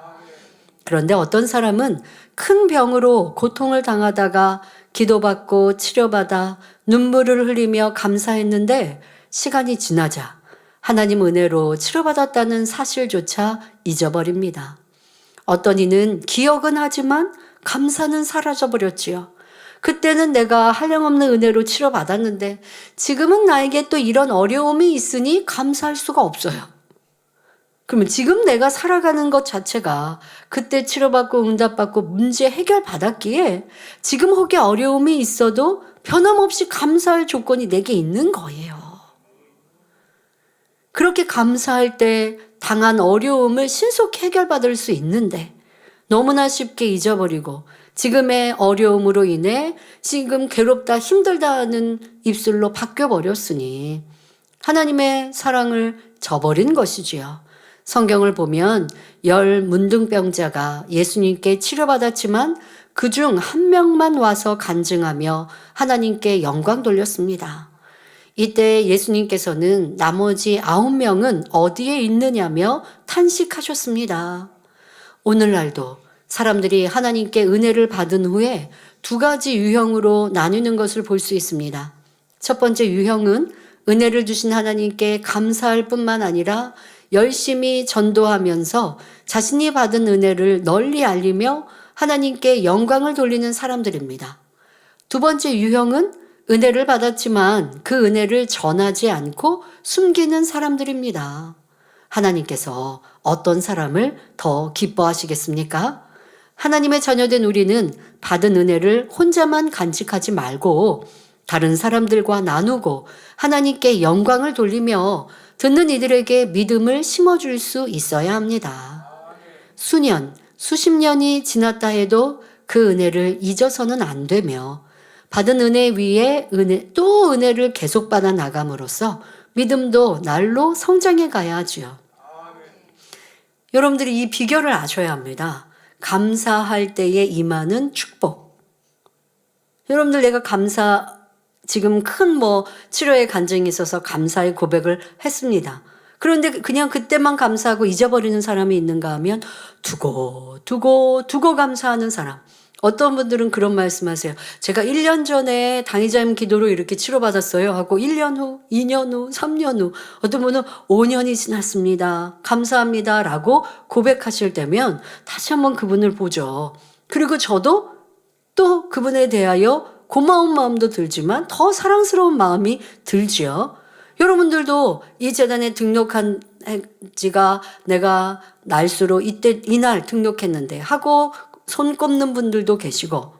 그런데 어떤 사람은 큰 병으로 고통을 당하다가 기도받고 치료받아 눈물을 흘리며 감사했는데 시간이 지나자 하나님 은혜로 치료받았다는 사실조차 잊어버립니다. 어떤 이는 기억은 하지만 감사는 사라져버렸지요. 그때는 내가 한량없는 은혜로 치료받았는데 지금은 나에게 또 이런 어려움이 있으니 감사할 수가 없어요. 그러면 지금 내가 살아가는 것 자체가 그때 치료받고 응답받고 문제 해결받았기에 지금 혹여 어려움이 있어도 변함없이 감사할 조건이 내게 있는 거예요. 그렇게 감사할 때 당한 어려움을 신속히 해결받을 수 있는데 너무나 쉽게 잊어버리고 지금의 어려움으로 인해 지금 괴롭다 힘들다 하는 입술로 바뀌어버렸으니 하나님의 사랑을 저버린 것이지요. 성경을 보면 10 문둥병자가 예수님께 치료받았지만 그중 한 명만 와서 간증하며 하나님께 영광 돌렸습니다. 이때 예수님께서는 나머지 9명은 어디에 있느냐며 탄식하셨습니다. 오늘날도 사람들이 하나님께 은혜를 받은 후에 2가지 유형으로 나뉘는 것을 볼 수 있습니다. 첫 번째 유형은 은혜를 주신 하나님께 감사할 뿐만 아니라 열심히 전도하면서 자신이 받은 은혜를 널리 알리며 하나님께 영광을 돌리는 사람들입니다. 두 번째 유형은 은혜를 받았지만 그 은혜를 전하지 않고 숨기는 사람들입니다. 하나님께서 어떤 사람을 더 기뻐하시겠습니까? 하나님의 자녀된 우리는 받은 은혜를 혼자만 간직하지 말고 다른 사람들과 나누고 하나님께 영광을 돌리며 듣는 이들에게 믿음을 심어줄 수 있어야 합니다. 수년, 수십 년이 지났다 해도 그 은혜를 잊어서는 안 되며 받은 은혜 위에 또 은혜를 계속 받아 나감으로써 믿음도 날로 성장해 가야 하지요. 여러분들이 이 비결을 아셔야 합니다. 감사할 때에 임하는 축복. 여러분들 내가 지금 큰 치료의 간증이 있어서 감사의 고백을 했습니다. 그런데 그냥 그때만 감사하고 잊어버리는 사람이 있는가 하면 두고 감사하는 사람. 어떤 분들은 그런 말씀하세요. 제가 1년 전에 당의자님 기도로 이렇게 치료받았어요 하고 1년 후, 2년 후, 3년 후 어떤 분은 5년이 지났습니다. 감사합니다 라고 고백하실 때면 다시 한번 그분을 보죠. 그리고 저도 또 그분에 대하여 고마운 마음도 들지만 더 사랑스러운 마음이 들지요. 여러분들도 이 재단에 등록한 지가 내가 날수로 이날 등록했는데 하고 손 꼽는 분들도 계시고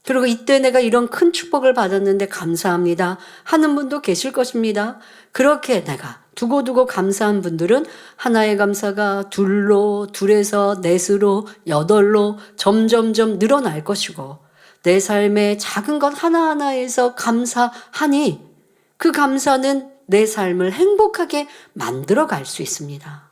그리고 이때 내가 이런 큰 축복을 받았는데 감사합니다 하는 분도 계실 것입니다. 그렇게 내가 두고 감사한 분들은 하나의 감사가 둘에서 넷으로 8로 점점점 늘어날 것이고 내 삶의 작은 것 하나하나에서 감사하니 그 감사는 내 삶을 행복하게 만들어 갈 수 있습니다.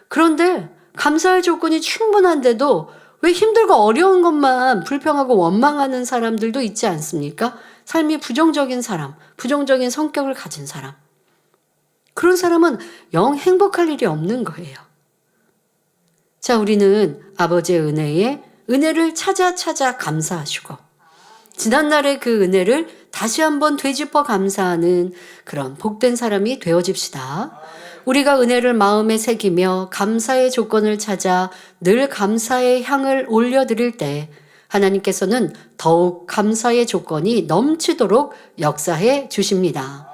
그런데 감사할 조건이 충분한데도 왜 힘들고 어려운 것만 불평하고 원망하는 사람들도 있지 않습니까? 삶이 부정적인 사람, 부정적인 성격을 가진 사람. 그런 사람은 영 행복할 일이 없는 거예요. 자, 우리는 아버지의 은혜를 찾아 감사하시고 지난날의 그 은혜를 다시 한번 되짚어 감사하는 그런 복된 사람이 되어집시다. 우리가 은혜를 마음에 새기며 감사의 조건을 찾아 늘 감사의 향을 올려드릴 때 하나님께서는 더욱 감사의 조건이 넘치도록 역사해 주십니다.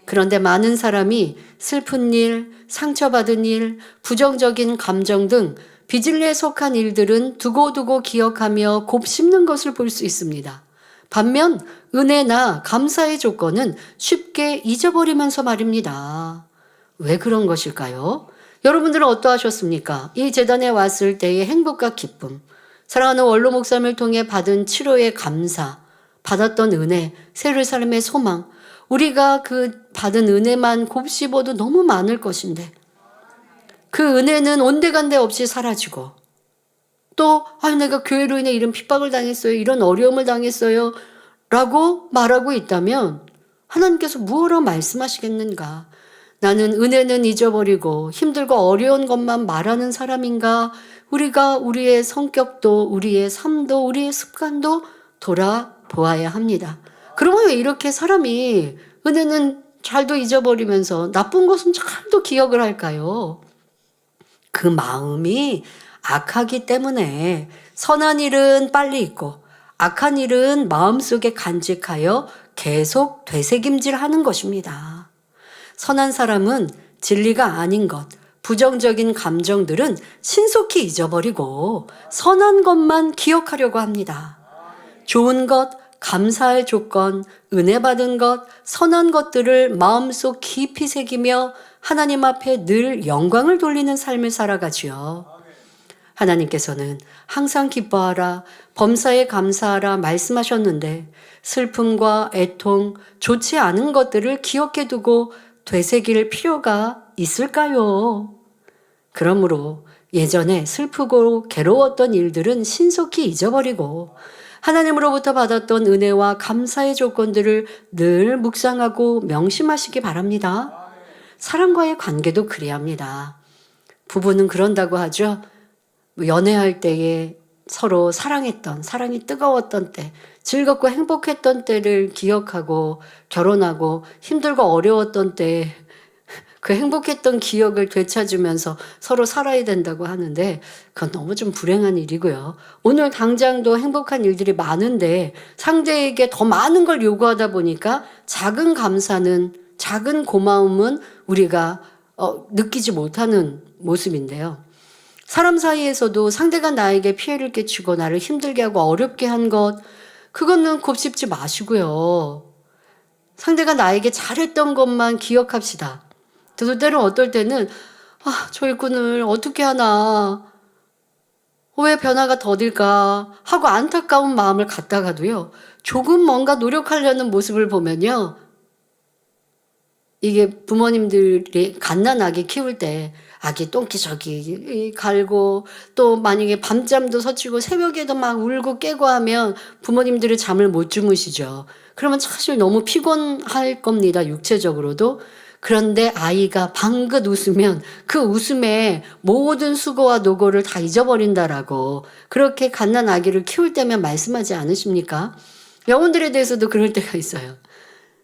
그런데 많은 사람이 슬픈 일, 상처받은 일, 부정적인 감정 등 빚을 속한 일들은 두고두고 기억하며 곱씹는 것을 볼 수 있습니다. 반면 은혜나 감사의 조건은 쉽게 잊어버리면서 말입니다. 왜 그런 것일까요? 여러분들은 어떠하셨습니까? 이 재단에 왔을 때의 행복과 기쁨, 사랑하는 원로 목사님을 통해 받은 치료의 감사, 받았던 은혜, 새를 삶의 소망, 우리가 그 받은 은혜만 곱씹어도 너무 많을 것인데 그 은혜는 온데간데 없이 사라지고 또 내가 교회로 인해 이런 핍박을 당했어요. 이런 어려움을 당했어요. 라고 말하고 있다면 하나님께서 무엇으로 말씀하시겠는가? 나는 은혜는 잊어버리고 힘들고 어려운 것만 말하는 사람인가? 우리가 우리의 성격도 우리의 삶도 우리의 습관도 돌아보아야 합니다. 그러면 왜 이렇게 사람이 은혜는 잘도 잊어버리면서 나쁜 것은 잘도 기억을 할까요? 그 마음이 악하기 때문에 선한 일은 빨리 잊고 악한 일은 마음속에 간직하여 계속 되새김질하는 것입니다. 선한 사람은 진리가 아닌 것, 부정적인 감정들은 신속히 잊어버리고 선한 것만 기억하려고 합니다. 좋은 것, 감사할 조건, 은혜 받은 것, 선한 것들을 마음속 깊이 새기며 하나님 앞에 늘 영광을 돌리는 삶을 살아가지요. 하나님께서는 항상 기뻐하라, 범사에 감사하라 말씀하셨는데 슬픔과 애통, 좋지 않은 것들을 기억해 두고 되새길 필요가 있을까요? 그러므로 예전에 슬프고 괴로웠던 일들은 신속히 잊어버리고 하나님으로부터 받았던 은혜와 감사의 조건들을 늘 묵상하고 명심하시기 바랍니다. 사람과의 관계도 그래야 합니다. 부부는 그런다고 하죠. 연애할 때에 서로 사랑했던, 사랑이 뜨거웠던 때, 즐겁고 행복했던 때를 기억하고 결혼하고 힘들고 어려웠던 때 그 행복했던 기억을 되찾으면서 서로 살아야 된다고 하는데 그건 너무 좀 불행한 일이고요. 오늘 당장도 행복한 일들이 많은데 상대에게 더 많은 걸 요구하다 보니까 작은 감사는, 작은 고마움은 우리가 느끼지 못하는 모습인데요. 사람 사이에서도 상대가 나에게 피해를 끼치고 나를 힘들게 하고 어렵게 한 것, 그거는 곱씹지 마시고요. 상대가 나에게 잘했던 것만 기억합시다. 때로 어떨 때는 저 일꾼을 어떻게 하나, 왜 변화가 더딜까 하고 안타까운 마음을 갖다가도요. 조금 뭔가 노력하려는 모습을 보면요. 이게 부모님들이 갓난아기 키울 때 아기 똥기저기 갈고 또 만약에 밤잠도 설치고 새벽에도 막 울고 깨고 하면 부모님들이 잠을 못 주무시죠. 그러면 사실 너무 피곤할 겁니다. 육체적으로도. 그런데 아이가 방긋 웃으면 그 웃음에 모든 수고와 노고를 다 잊어버린다라고 그렇게 갓난아기를 키울 때면 말씀하지 않으십니까? 영혼들에 대해서도 그럴 때가 있어요.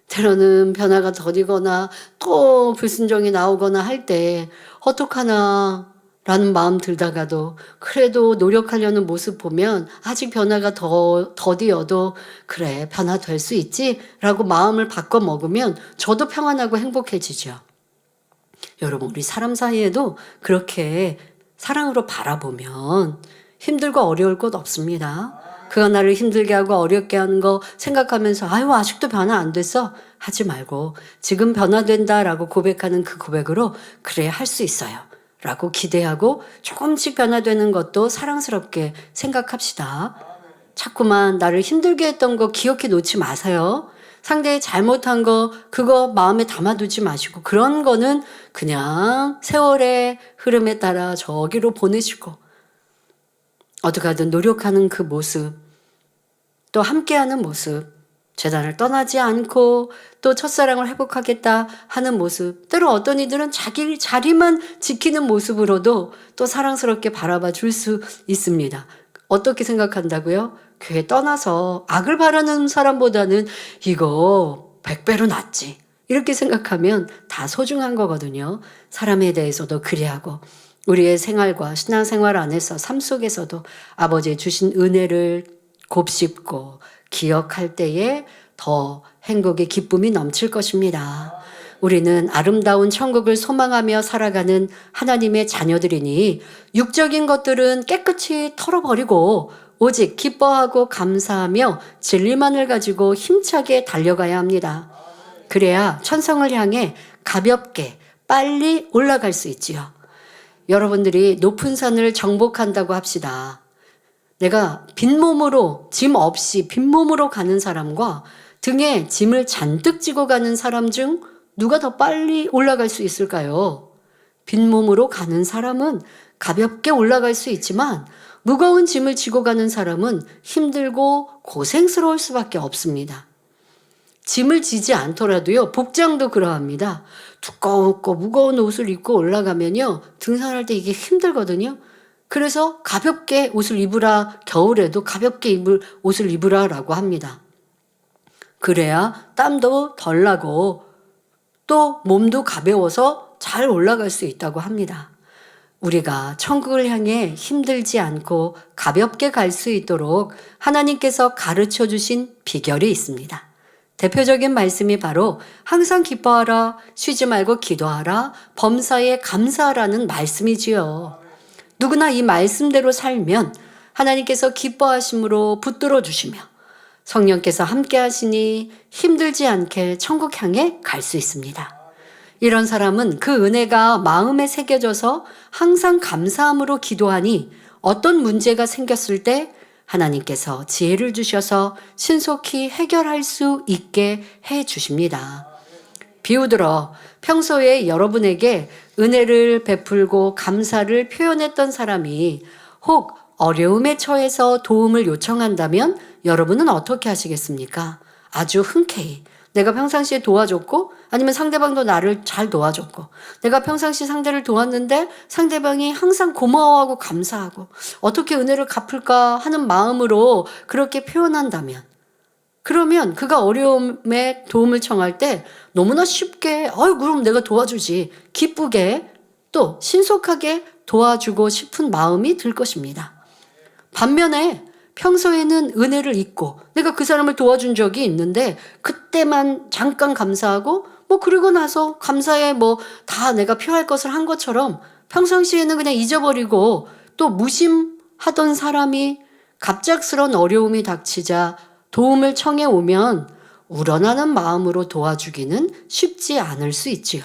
때로는 변화가 더디거나 또 불순종이 나오거나 할 때 어떡하나 라는 마음 들다가도 그래도 노력하려는 모습 보면 아직 변화가 더디어도 그래 변화될 수 있지 라고 마음을 바꿔 먹으면 저도 평안하고 행복해지죠. 여러분 우리 사람 사이에도 그렇게 사랑으로 바라보면 힘들고 어려울 것 없습니다. 그가 나를 힘들게 하고 어렵게 하는 거 생각하면서 아직도 변화 안 됐어 하지 말고 지금 변화된다라고 고백하는 그 고백으로 그래 할 수 있어요 라고 기대하고 조금씩 변화되는 것도 사랑스럽게 생각합시다. 자꾸만 나를 힘들게 했던 거 기억해 놓지 마세요. 상대의 잘못한 거 그거 마음에 담아두지 마시고 그런 거는 그냥 세월의 흐름에 따라 저기로 보내시고 어떻게 하든 노력하는 그 모습 또 함께하는 모습 재단을 떠나지 않고 또 첫사랑을 회복하겠다 하는 모습 때로 어떤 이들은 자기 자리만 지키는 모습으로도 또 사랑스럽게 바라봐 줄 수 있습니다. 어떻게 생각한다고요? 교회 떠나서 악을 바라는 사람보다는 이거 100배로 낫지 이렇게 생각하면 다 소중한 거거든요. 사람에 대해서도 그리하고 우리의 생활과 신앙생활 안에서 삶 속에서도 아버지의 주신 은혜를 곱씹고 기억할 때에 더 행복의 기쁨이 넘칠 것입니다. 우리는 아름다운 천국을 소망하며 살아가는 하나님의 자녀들이니 육적인 것들은 깨끗이 털어버리고 오직 기뻐하고 감사하며 진리만을 가지고 힘차게 달려가야 합니다. 그래야 천성을 향해 가볍게 빨리 올라갈 수 있지요. 여러분들이 높은 산을 정복한다고 합시다. 내가 빈몸으로, 짐 없이 빈몸으로 가는 사람과 등에 짐을 잔뜩 지고 가는 사람 중 누가 더 빨리 올라갈 수 있을까요? 빈몸으로 가는 사람은 가볍게 올라갈 수 있지만 무거운 짐을 지고 가는 사람은 힘들고 고생스러울 수밖에 없습니다. 짐을 지지 않더라도요, 복장도 그러합니다. 두껍고 무거운 옷을 입고 올라가면요, 등산할 때 이게 힘들거든요. 그래서 가볍게 옷을 입으라, 겨울에도 가볍게 옷을 입으라라고 합니다. 그래야 땀도 덜 나고 또 몸도 가벼워서 잘 올라갈 수 있다고 합니다. 우리가 천국을 향해 힘들지 않고 가볍게 갈 수 있도록 하나님께서 가르쳐 주신 비결이 있습니다. 대표적인 말씀이 바로 항상 기뻐하라, 쉬지 말고 기도하라, 범사에 감사하라는 말씀이지요. 누구나 이 말씀대로 살면 하나님께서 기뻐하심으로 붙들어 주시며 성령께서 함께 하시니 힘들지 않게 천국 향해 갈 수 있습니다. 이런 사람은 그 은혜가 마음에 새겨져서 항상 감사함으로 기도하니 어떤 문제가 생겼을 때 하나님께서 지혜를 주셔서 신속히 해결할 수 있게 해 주십니다. 비유들어 평소에 여러분에게 은혜를 베풀고 감사를 표현했던 사람이 혹 어려움에 처해서 도움을 요청한다면 여러분은 어떻게 하시겠습니까? 아주 흔쾌히 내가 평상시에 도와줬고 아니면 상대방도 나를 잘 도와줬고 내가 평상시 상대를 도왔는데 상대방이 항상 고마워하고 감사하고 어떻게 은혜를 갚을까 하는 마음으로 그렇게 표현한다면 그러면 그가 어려움에 도움을 청할 때 너무나 쉽게 그럼 내가 도와주지 기쁘게 또 신속하게 도와주고 싶은 마음이 들 것입니다. 반면에 평소에는 은혜를 잊고 내가 그 사람을 도와준 적이 있는데 그때만 잠깐 감사하고 그리고 나서 감사에 다 내가 표할 것을 한 것처럼 평상시에는 그냥 잊어버리고 또 무심하던 사람이 갑작스런 어려움이 닥치자 도움을 청해 오면 우러나는 마음으로 도와주기는 쉽지 않을 수 있지요.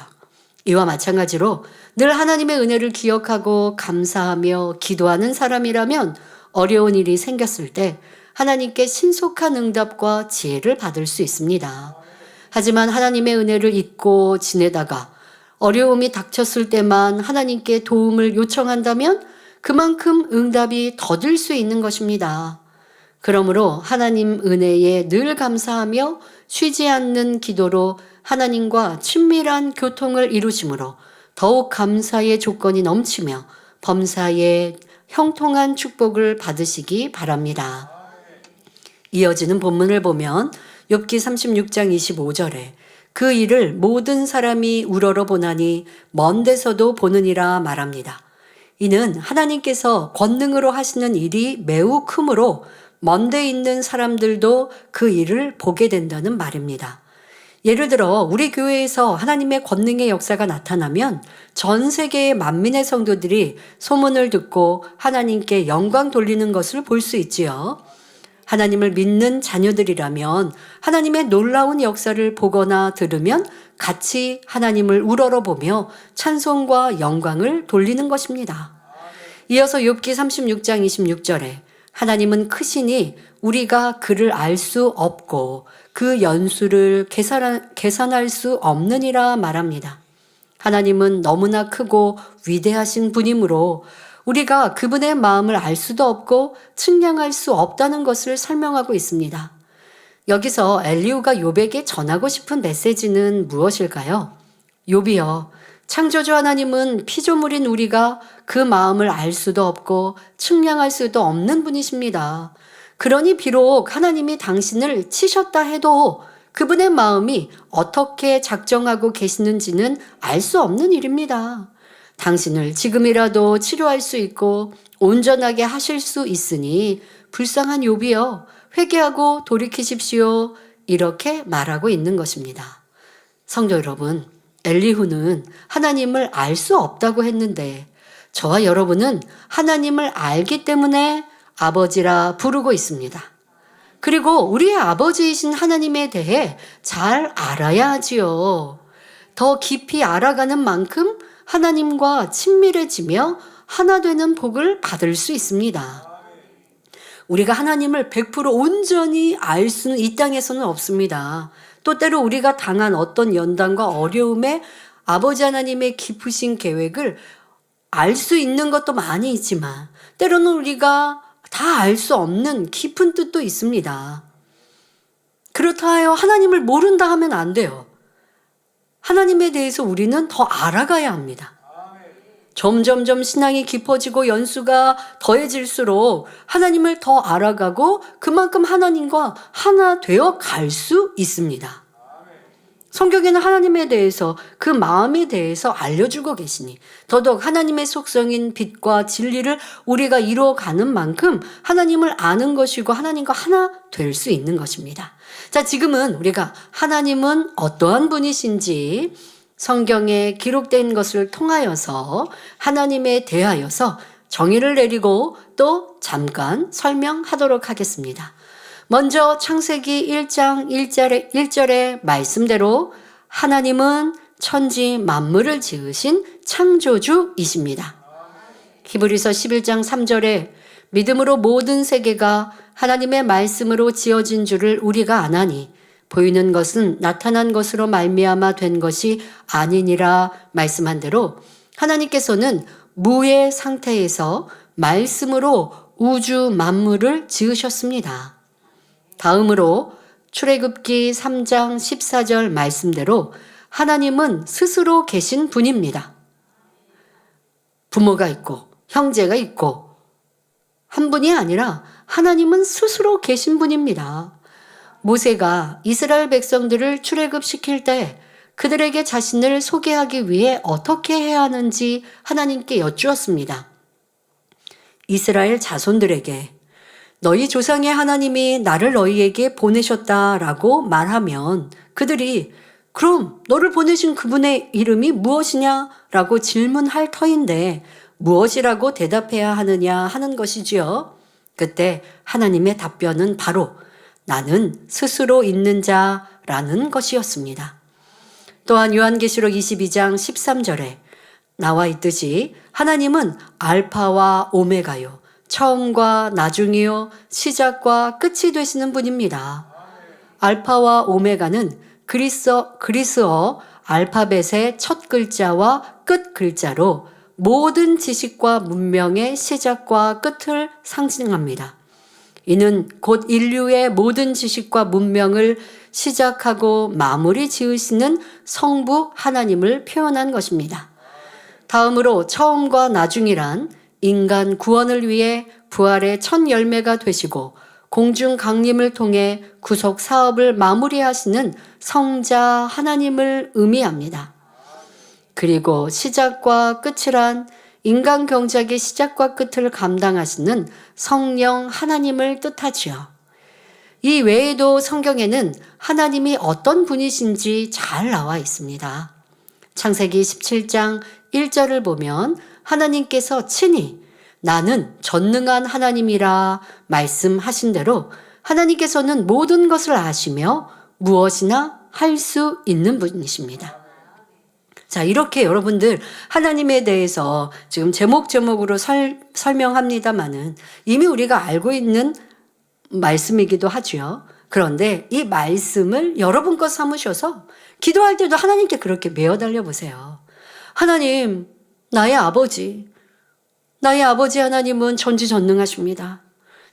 이와 마찬가지로 늘 하나님의 은혜를 기억하고 감사하며 기도하는 사람이라면 어려운 일이 생겼을 때 하나님께 신속한 응답과 지혜를 받을 수 있습니다. 하지만 하나님의 은혜를 잊고 지내다가 어려움이 닥쳤을 때만 하나님께 도움을 요청한다면 그만큼 응답이 더딜 수 있는 것입니다. 그러므로 하나님 은혜에 늘 감사하며 쉬지 않는 기도로 하나님과 친밀한 교통을 이루심으로 더욱 감사의 조건이 넘치며 범사에 형통한 축복을 받으시기 바랍니다. 이어지는 본문을 보면 욥기 36장 25절에 그 일을 모든 사람이 우러러 보나니 먼 데서도 보느니라 말합니다. 이는 하나님께서 권능으로 하시는 일이 매우 크므로 먼 데 있는 사람들도 그 일을 보게 된다는 말입니다. 예를 들어 우리 교회에서 하나님의 권능의 역사가 나타나면 전 세계의 만민의 성도들이 소문을 듣고 하나님께 영광 돌리는 것을 볼 수 있지요. 하나님을 믿는 자녀들이라면 하나님의 놀라운 역사를 보거나 들으면 같이 하나님을 우러러보며 찬송과 영광을 돌리는 것입니다. 이어서 욥기 36장 26절에 하나님은 크시니 우리가 그를 알 수 없고 그 연수를 계산할 수 없느니라 말합니다. 하나님은 너무나 크고 위대하신 분이므로 우리가 그분의 마음을 알 수도 없고 측량할 수 없다는 것을 설명하고 있습니다. 여기서 엘리후가 욥에게 전하고 싶은 메시지는 무엇일까요? 욥이여, 창조주 하나님은 피조물인 우리가 그 마음을 알 수도 없고 측량할 수도 없는 분이십니다. 그러니 비록 하나님이 당신을 치셨다 해도 그분의 마음이 어떻게 작정하고 계시는지는 알 수 없는 일입니다. 당신을 지금이라도 치료할 수 있고 온전하게 하실 수 있으니 불쌍한 욥이여 회개하고 돌이키십시오. 이렇게 말하고 있는 것입니다. 성도 여러분, 엘리후는 하나님을 알 수 없다고 했는데 저와 여러분은 하나님을 알기 때문에 아버지라 부르고 있습니다. 그리고 우리의 아버지이신 하나님에 대해 잘 알아야 하지요. 더 깊이 알아가는 만큼 하나님과 친밀해지며 하나 되는 복을 받을 수 있습니다. 우리가 하나님을 100% 온전히 알 수는 이 땅에서는 없습니다. 또 때로 우리가 당한 어떤 연단과 어려움에 아버지 하나님의 깊으신 계획을 알 수 있는 것도 많이 있지만 때로는 우리가 다 알 수 없는 깊은 뜻도 있습니다. 그렇다 하여 하나님을 모른다 하면 안 돼요. 하나님에 대해서 우리는 더 알아가야 합니다. 점점점 신앙이 깊어지고 연수가 더해질수록 하나님을 더 알아가고 그만큼 하나님과 하나 되어 갈 수 있습니다. 성경에는 하나님에 대해서 그 마음에 대해서 알려주고 계시니 더더욱 하나님의 속성인 빛과 진리를 우리가 이루어가는 만큼 하나님을 아는 것이고 하나님과 하나 될 수 있는 것입니다. 자, 지금은 우리가 하나님은 어떠한 분이신지 성경에 기록된 것을 통하여서 하나님에 대하여서 정의를 내리고 또 잠깐 설명하도록 하겠습니다. 먼저 창세기 1장 1절의 말씀대로 하나님은 천지 만물을 지으신 창조주이십니다. 히브리서 11장 3절에 믿음으로 모든 세계가 하나님의 말씀으로 지어진 줄을 우리가 아나니 보이는 것은 나타난 것으로 말미암아 된 것이 아니니라 말씀한 대로 하나님께서는 무의 상태에서 말씀으로 우주 만물을 지으셨습니다. 다음으로 출애굽기 3장 14절 말씀대로 하나님은 스스로 계신 분입니다. 부모가 있고 형제가 있고 한 분이 아니라 하나님은 스스로 계신 분입니다. 모세가 이스라엘 백성들을 출애굽시킬 때 그들에게 자신을 소개하기 위해 어떻게 해야 하는지 하나님께 여쭈었습니다. 이스라엘 자손들에게 너희 조상의 하나님이 나를 너희에게 보내셨다라고 말하면 그들이 그럼 너를 보내신 그분의 이름이 무엇이냐라고 질문할 터인데 무엇이라고 대답해야 하느냐 하는 것이지요. 그때 하나님의 답변은 바로 나는 스스로 있는 자라는 것이었습니다. 또한 요한계시록 22장 13절에 나와 있듯이 하나님은 알파와 오메가요 처음과 나중이요 시작과 끝이 되시는 분입니다. 알파와 오메가는 그리스어 알파벳의 첫 글자와 끝 글자로 모든 지식과 문명의 시작과 끝을 상징합니다. 이는 곧 인류의 모든 지식과 문명을 시작하고 마무리 지으시는 성부 하나님을 표현한 것입니다. 다음으로 처음과 나중이란 인간 구원을 위해 부활의 첫 열매가 되시고 공중 강림을 통해 구속 사업을 마무리하시는 성자 하나님을 의미합니다. 그리고 시작과 끝이란 인간 경작의 시작과 끝을 감당하시는 성령 하나님을 뜻하지요. 이 외에도 성경에는 하나님이 어떤 분이신지 잘 나와 있습니다. 창세기 17장 1절을 보면 하나님께서 친히 나는 전능한 하나님이라 말씀하신 대로 하나님께서는 모든 것을 아시며 무엇이나 할 수 있는 분이십니다. 자, 이렇게 여러분들 하나님에 대해서 지금 제목으로 설명합니다마는 이미 우리가 알고 있는 말씀이기도 하죠. 그런데 이 말씀을 여러분 것 삼으셔서 기도할 때도 하나님께 그렇게 매어달려 보세요. 하나님, 나의 아버지 하나님은 전지전능하십니다.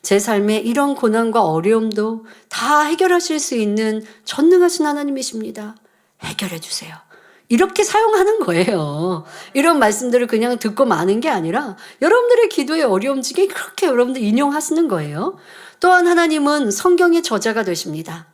제 삶에 이런 고난과 어려움도 다 해결하실 수 있는 전능하신 하나님이십니다. 해결해 주세요. 이렇게 사용하는 거예요. 이런 말씀들을 그냥 듣고 마는 게 아니라 여러분들의 기도의 어려움 중에 그렇게 여러분들 인용하시는 거예요. 또한 하나님은 성경의 저자가 되십니다.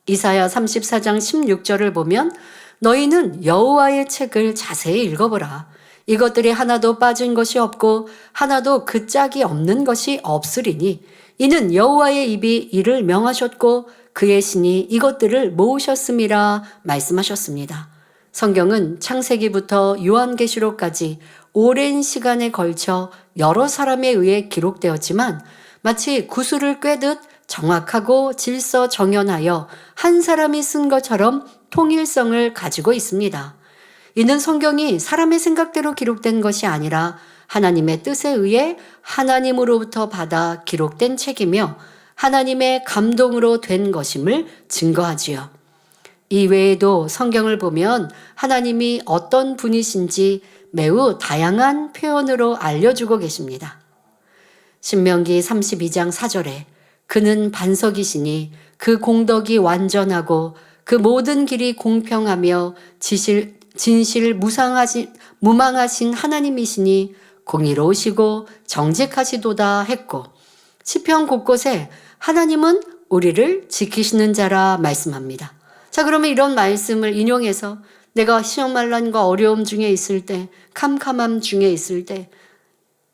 이사야 34장 16절을 보면 너희는 여호와의 책을 자세히 읽어보라. 이것들이 하나도 빠진 것이 없고 하나도 그 짝이 없는 것이 없으리니 이는 여호와의 입이 이를 명하셨고 그의 신이 이것들을 모으셨음이라 말씀하셨습니다. 성경은 창세기부터 요한계시록까지 오랜 시간에 걸쳐 여러 사람에 의해 기록되었지만 마치 구슬을 꿰듯 정확하고 질서 정연하여 한 사람이 쓴 것처럼 통일성을 가지고 있습니다. 이는 성경이 사람의 생각대로 기록된 것이 아니라 하나님의 뜻에 의해 하나님으로부터 받아 기록된 책이며 하나님의 감동으로 된 것임을 증거하지요. 이 외에도 성경을 보면 하나님이 어떤 분이신지 매우 다양한 표현으로 알려주고 계십니다. 신명기 32장 4절에 그는 반석이시니 그 공덕이 완전하고 그 모든 길이 공평하며 진실 무망하신 하나님이시니 공의로우시고 정직하시도다 했고 시편 곳곳에 하나님은 우리를 지키시는 자라 말씀합니다. 자, 그러면 이런 말씀을 인용해서 내가 시험만난과 어려움 중에 있을 때, 캄캄함 중에 있을 때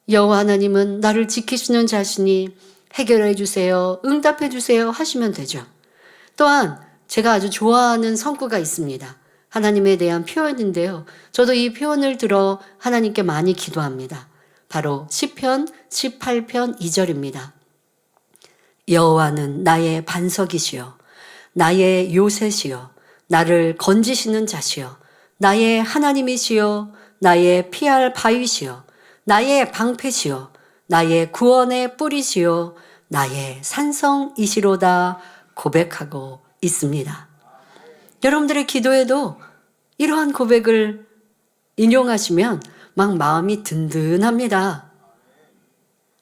여호와 하나님은 나를 지키시는 자신이 해결해 주세요, 응답해 주세요 하시면 되죠. 또한 제가 아주 좋아하는 성구가 있습니다. 하나님에 대한 표현인데요. 저도 이 표현을 들어 하나님께 많이 기도합니다. 바로 시편 18편 2절입니다. 여호와는 나의 반석이시요 나의 요새시요 나를 건지시는 자시요 나의 하나님이시요 나의 피할 바위시요 나의 방패시요 나의 구원의 뿌리시요 나의 산성이시로다 고백하고 있습니다. 여러분들의 기도에도 이러한 고백을 인용하시면 막 마음이 든든합니다.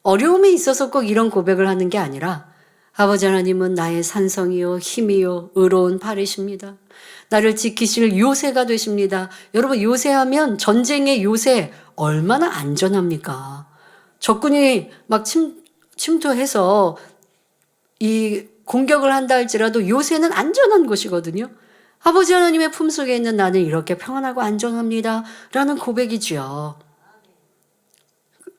어려움이 있어서 꼭 이런 고백을 하는 게 아니라 아버지 하나님은 나의 산성이요 힘이요 의로운 팔이십니다. 나를 지키실 요새가 되십니다. 여러분, 요새하면 전쟁의 요새 얼마나 안전합니까? 적군이 막 침투해서 이 공격을 한다 할지라도 요새는 안전한 곳이거든요. 아버지 하나님의 품속에 있는 나는 이렇게 평안하고 안전합니다 라는 고백이지요.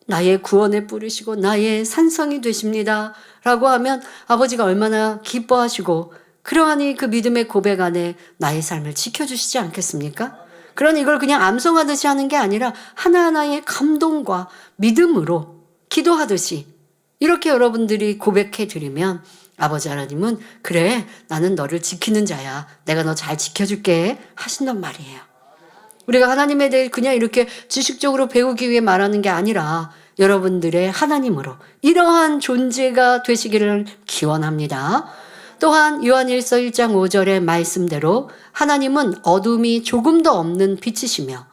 나의 구원에 뿌리시고 나의 산성이 되십니다 라고 하면 아버지가 얼마나 기뻐하시고 그러하니 그 믿음의 고백 안에 나의 삶을 지켜주시지 않겠습니까? 그러니 이걸 그냥 암송하듯이 하는 게 아니라 하나하나의 감동과 믿음으로 기도하듯이 이렇게 여러분들이 고백해 드리면 아버지 하나님은 그래 나는 너를 지키는 자야 내가 너 잘 지켜줄게 하신단 말이에요. 우리가 하나님에 대해 그냥 이렇게 지식적으로 배우기 위해 말하는 게 아니라 여러분들의 하나님으로 이러한 존재가 되시기를 기원합니다. 또한 요한일서 1장 5절의 말씀대로 하나님은 어둠이 조금도 없는 빛이시며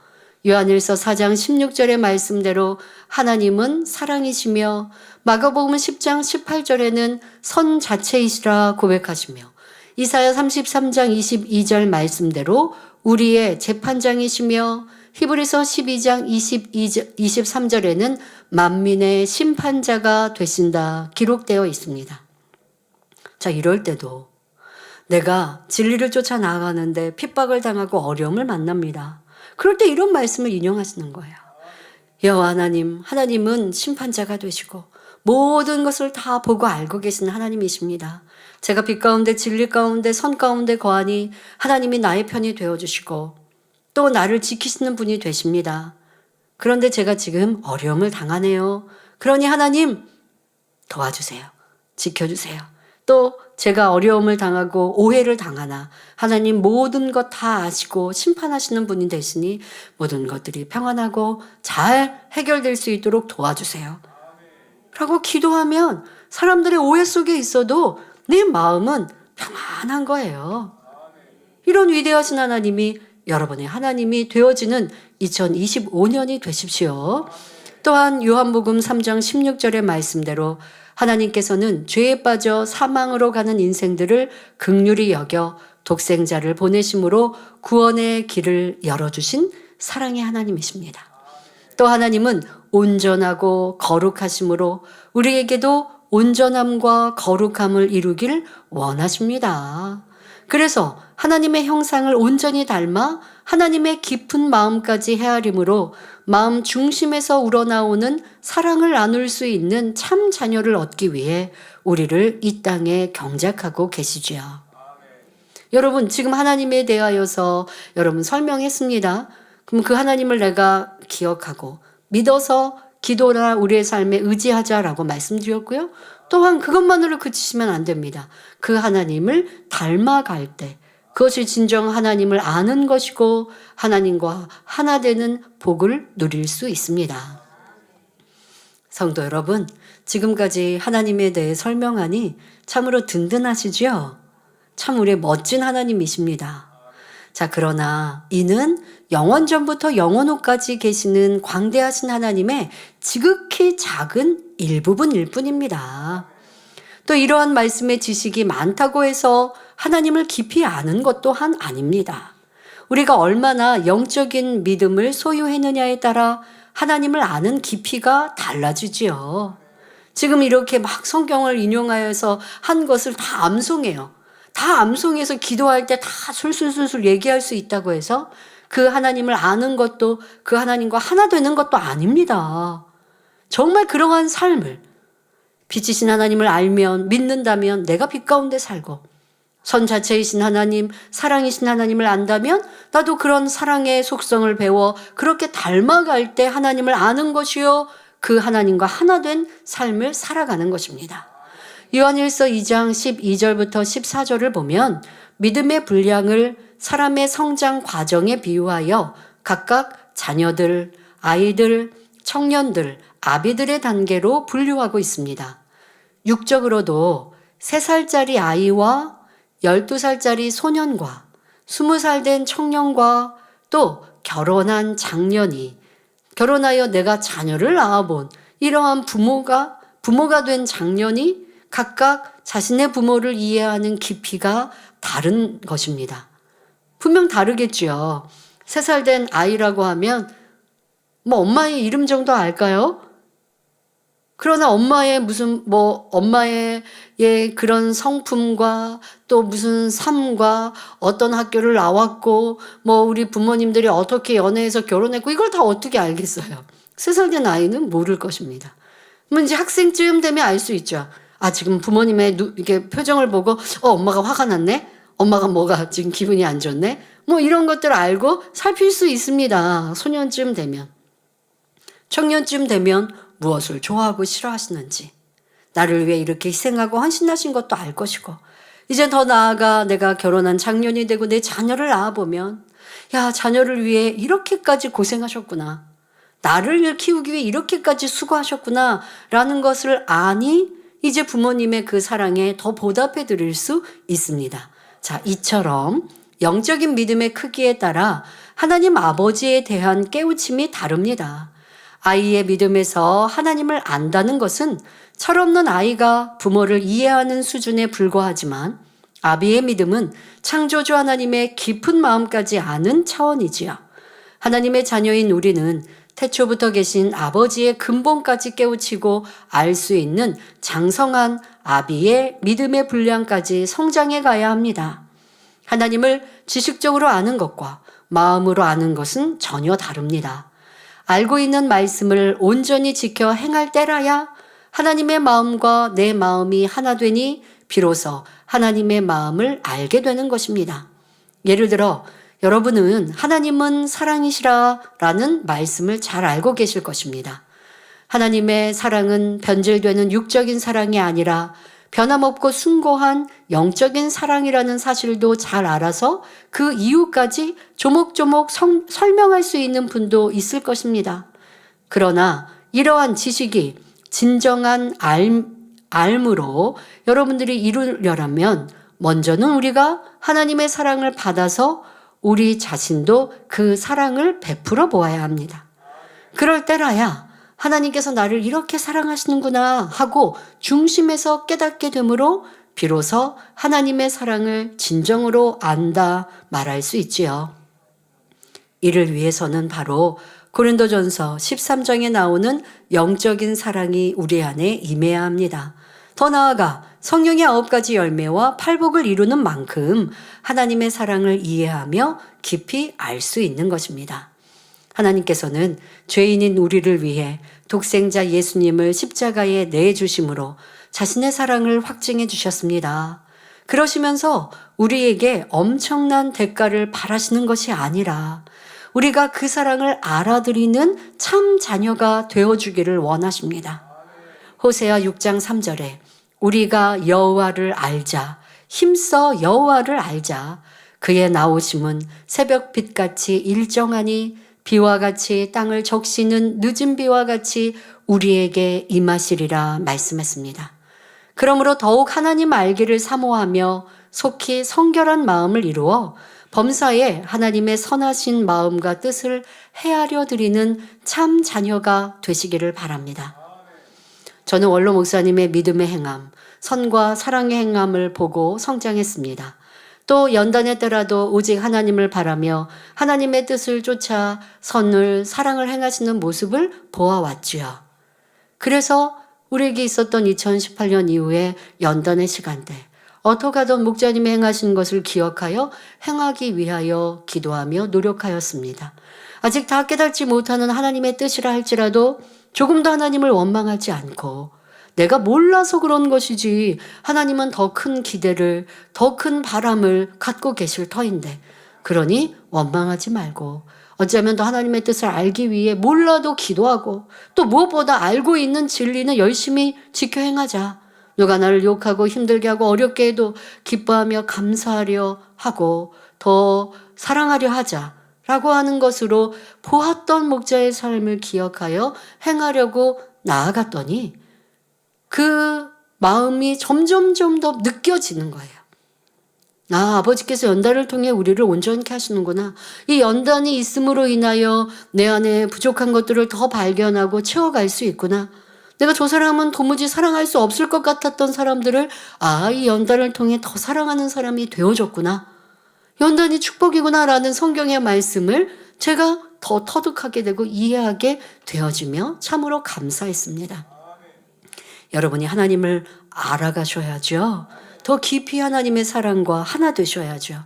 요한일서 4장 16절의 말씀대로 하나님은 사랑이시며 마가복음 10장 18절에는 선 자체이시라 고백하시며 이사야 33장 22절 말씀대로 우리의 재판장이시며 히브리서 12장 23절에는 만민의 심판자가 되신다 기록되어 있습니다. 자, 이럴 때도 내가 진리를 쫓아 나아가는데 핍박을 당하고 어려움을 만납니다. 그럴 때 이런 말씀을 인용하시는 거예요. 여호와 하나님은 심판자가 되시고 모든 것을 다 보고 알고 계시는 하나님이십니다. 제가 빛 가운데 진리 가운데 선 가운데 거하니 하나님이 나의 편이 되어주시고 또 나를 지키시는 분이 되십니다. 그런데 제가 지금 어려움을 당하네요. 그러니 하나님 도와주세요. 지켜주세요. 또 제가 어려움을 당하고 오해를 당하나 하나님 모든 것 다 아시고 심판하시는 분이 되시니 모든 것들이 평안하고 잘 해결될 수 있도록 도와주세요. 라고 기도하면 사람들의 오해 속에 있어도 내 마음은 평안한 거예요. 이런 위대하신 하나님이 여러분의 하나님이 되어지는 2025년이 되십시오. 또한 요한복음 3장 16절의 말씀대로 하나님께서는 죄에 빠져 사망으로 가는 인생들을 긍휼히 여겨 독생자를 보내심으로 구원의 길을 열어주신 사랑의 하나님이십니다. 또 하나님은 온전하고 거룩하심으로 우리에게도 온전함과 거룩함을 이루길 원하십니다. 그래서 하나님의 형상을 온전히 닮아 하나님의 깊은 마음까지 헤아림으로 마음 중심에서 우러나오는 사랑을 나눌 수 있는 참 자녀를 얻기 위해 우리를 이 땅에 경작하고 계시지요. 여러분 지금 하나님에 대하여서 여러분 설명했습니다. 그럼 그 하나님을 내가 기억하고 믿어서 기도나 우리의 삶에 의지하자라고 말씀드렸고요. 또한 그것만으로 그치시면 안 됩니다. 그 하나님을 닮아갈 때 그것이 진정 하나님을 아는 것이고 하나님과 하나 되는 복을 누릴 수 있습니다. 성도 여러분, 지금까지 하나님에 대해 설명하니 참으로 든든하시죠? 참 우리의 멋진 하나님이십니다. 자, 그러나 이는 영원전부터 영원후까지 계시는 광대하신 하나님의 지극히 작은 일부분일 뿐입니다. 또 이러한 말씀의 지식이 많다고 해서 하나님을 깊이 아는 것 또한 아닙니다. 우리가 얼마나 영적인 믿음을 소유했느냐에 따라 하나님을 아는 깊이가 달라지지요. 지금 이렇게 막 성경을 인용하여서 한 것을 다 암송해요. 다 암송해서 기도할 때 다 술술술술 얘기할 수 있다고 해서 그 하나님을 아는 것도 그 하나님과 하나 되는 것도 아닙니다. 정말 그러한 삶을 빛이신 하나님을 알면 믿는다면 내가 빛 가운데 살고 선 자체이신 하나님, 사랑이신 하나님을 안다면 나도 그런 사랑의 속성을 배워 그렇게 닮아갈 때 하나님을 아는 것이요 그 하나님과 하나 된 삶을 살아가는 것입니다. 요한일서 2장 12절부터 14절을 보면 믿음의 분량을 사람의 성장 과정에 비유하여 각각 자녀들, 아이들, 청년들, 아비들의 단계로 분류하고 있습니다. 육적으로도 3살짜리 아이와 12살짜리 소년과 20살 된 청년과 또 결혼한 장년이 결혼하여 내가 자녀를 낳아본 이러한 부모가 된 장년이 각각 자신의 부모를 이해하는 깊이가 다른 것입니다. 분명 다르겠죠. 3살 된 아이라고 하면 뭐 엄마의 이름 정도 알까요? 그러나 엄마의 엄마의 그런 성품과 또 무슨 삶과 어떤 학교를 나왔고 우리 부모님들이 어떻게 연애해서 결혼했고 이걸 다 어떻게 알겠어요? 3살 된 아이는 모를 것입니다. 이제 학생쯤 되면 알 수 있죠. 아, 지금 부모님의 이렇게 표정을 보고 엄마가 화가 났네? 엄마가 뭐가 지금 기분이 안 좋네? 이런 것들을 알고 살필 수 있습니다. 소년쯤 되면. 청년쯤 되면 무엇을 좋아하고 싫어하시는지, 나를 위해 이렇게 희생하고 헌신하신 것도 알 것이고, 이제 더 나아가 내가 결혼한 장년이 되고 내 자녀를 낳아보면, 야, 자녀를 위해 이렇게까지 고생하셨구나. 나를 키우기 위해 이렇게까지 수고하셨구나. 라는 것을 아니, 이제 부모님의 그 사랑에 더 보답해 드릴 수 있습니다. 자, 이처럼 영적인 믿음의 크기에 따라 하나님 아버지에 대한 깨우침이 다릅니다. 아이의 믿음에서 하나님을 안다는 것은 철없는 아이가 부모를 이해하는 수준에 불과하지만 아비의 믿음은 창조주 하나님의 깊은 마음까지 아는 차원이지요. 하나님의 자녀인 우리는 태초부터 계신 아버지의 근본까지 깨우치고 알 수 있는 장성한 아비의 믿음의 분량까지 성장해 가야 합니다. 하나님을 지식적으로 아는 것과 마음으로 아는 것은 전혀 다릅니다. 알고 있는 말씀을 온전히 지켜 행할 때라야 하나님의 마음과 내 마음이 하나 되니 비로소 하나님의 마음을 알게 되는 것입니다. 예를 들어 여러분은 하나님은 사랑이시라 라는 말씀을 잘 알고 계실 것입니다. 하나님의 사랑은 변질되는 육적인 사랑이 아니라 변함없고 숭고한 영적인 사랑이라는 사실도 잘 알아서 그 이유까지 조목조목 설명할 수 있는 분도 있을 것입니다. 그러나 이러한 지식이 진정한 알므로 여러분들이 이루려면 먼저는 우리가 하나님의 사랑을 받아서 우리 자신도 그 사랑을 베풀어 보아야 합니다. 그럴 때라야 하나님께서 나를 이렇게 사랑하시는구나 하고 중심에서 깨닫게 되므로 비로소 하나님의 사랑을 진정으로 안다 말할 수 있지요. 이를 위해서는 바로 고린도전서 13장에 나오는 영적인 사랑이 우리 안에 임해야 합니다. 더 나아가 성령의 9가지 열매와 팔복을 이루는 만큼 하나님의 사랑을 이해하며 깊이 알 수 있는 것입니다. 하나님께서는 죄인인 우리를 위해 독생자 예수님을 십자가에 내주심으로 자신의 사랑을 확증해 주셨습니다. 그러시면서 우리에게 엄청난 대가를 바라시는 것이 아니라 우리가 그 사랑을 알아들이는 참 자녀가 되어주기를 원하십니다. 호세아 6장 3절에 우리가 여호와를 알자, 힘써 여호와를 알자. 그의 나오심은 새벽빛같이 일정하니 비와 같이 땅을 적시는 늦은 비와 같이 우리에게 임하시리라 말씀했습니다. 그러므로 더욱 하나님 알기를 사모하며 속히 성결한 마음을 이루어 범사에 하나님의 선하신 마음과 뜻을 헤아려 드리는 참 자녀가 되시기를 바랍니다. 저는 원로 목사님의 믿음의 행함, 선과 사랑의 행함을 보고 성장했습니다. 또 연단의 때라도 오직 하나님을 바라며 하나님의 뜻을 쫓아 선을, 사랑을 행하시는 모습을 보아왔지요. 그래서 우리에게 있었던 2018년 이후에 연단의 시간대, 어떡하던 목자님이 행하신 것을 기억하여 행하기 위하여 기도하며 노력하였습니다. 아직 다 깨닫지 못하는 하나님의 뜻이라 할지라도 조금도 하나님을 원망하지 않고 내가 몰라서 그런 것이지 하나님은 더 큰 기대를, 더 큰 바람을 갖고 계실 터인데 그러니 원망하지 말고 어쩌면 더 하나님의 뜻을 알기 위해 몰라도 기도하고 또 무엇보다 알고 있는 진리는 열심히 지켜 행하자. 누가 나를 욕하고 힘들게 하고 어렵게 해도 기뻐하며 감사하려 하고 더 사랑하려 하자라고 하는 것으로 보았던 목자의 삶을 기억하여 행하려고 나아갔더니 그 마음이 점점점 더 느껴지는 거예요. 아버지께서 연단을 통해 우리를 온전케 하시는구나. 이 연단이 있음으로 인하여 내 안에 부족한 것들을 더 발견하고 채워갈 수 있구나. 내가 저 사람은 도무지 사랑할 수 없을 것 같았던 사람들을 이 연단을 통해 더 사랑하는 사람이 되어졌구나. 연단이 축복이구나라는 성경의 말씀을 제가 더 터득하게 되고 이해하게 되어지며 참으로 감사했습니다. 여러분이 하나님을 알아가셔야죠. 더 깊이 하나님의 사랑과 하나 되셔야죠.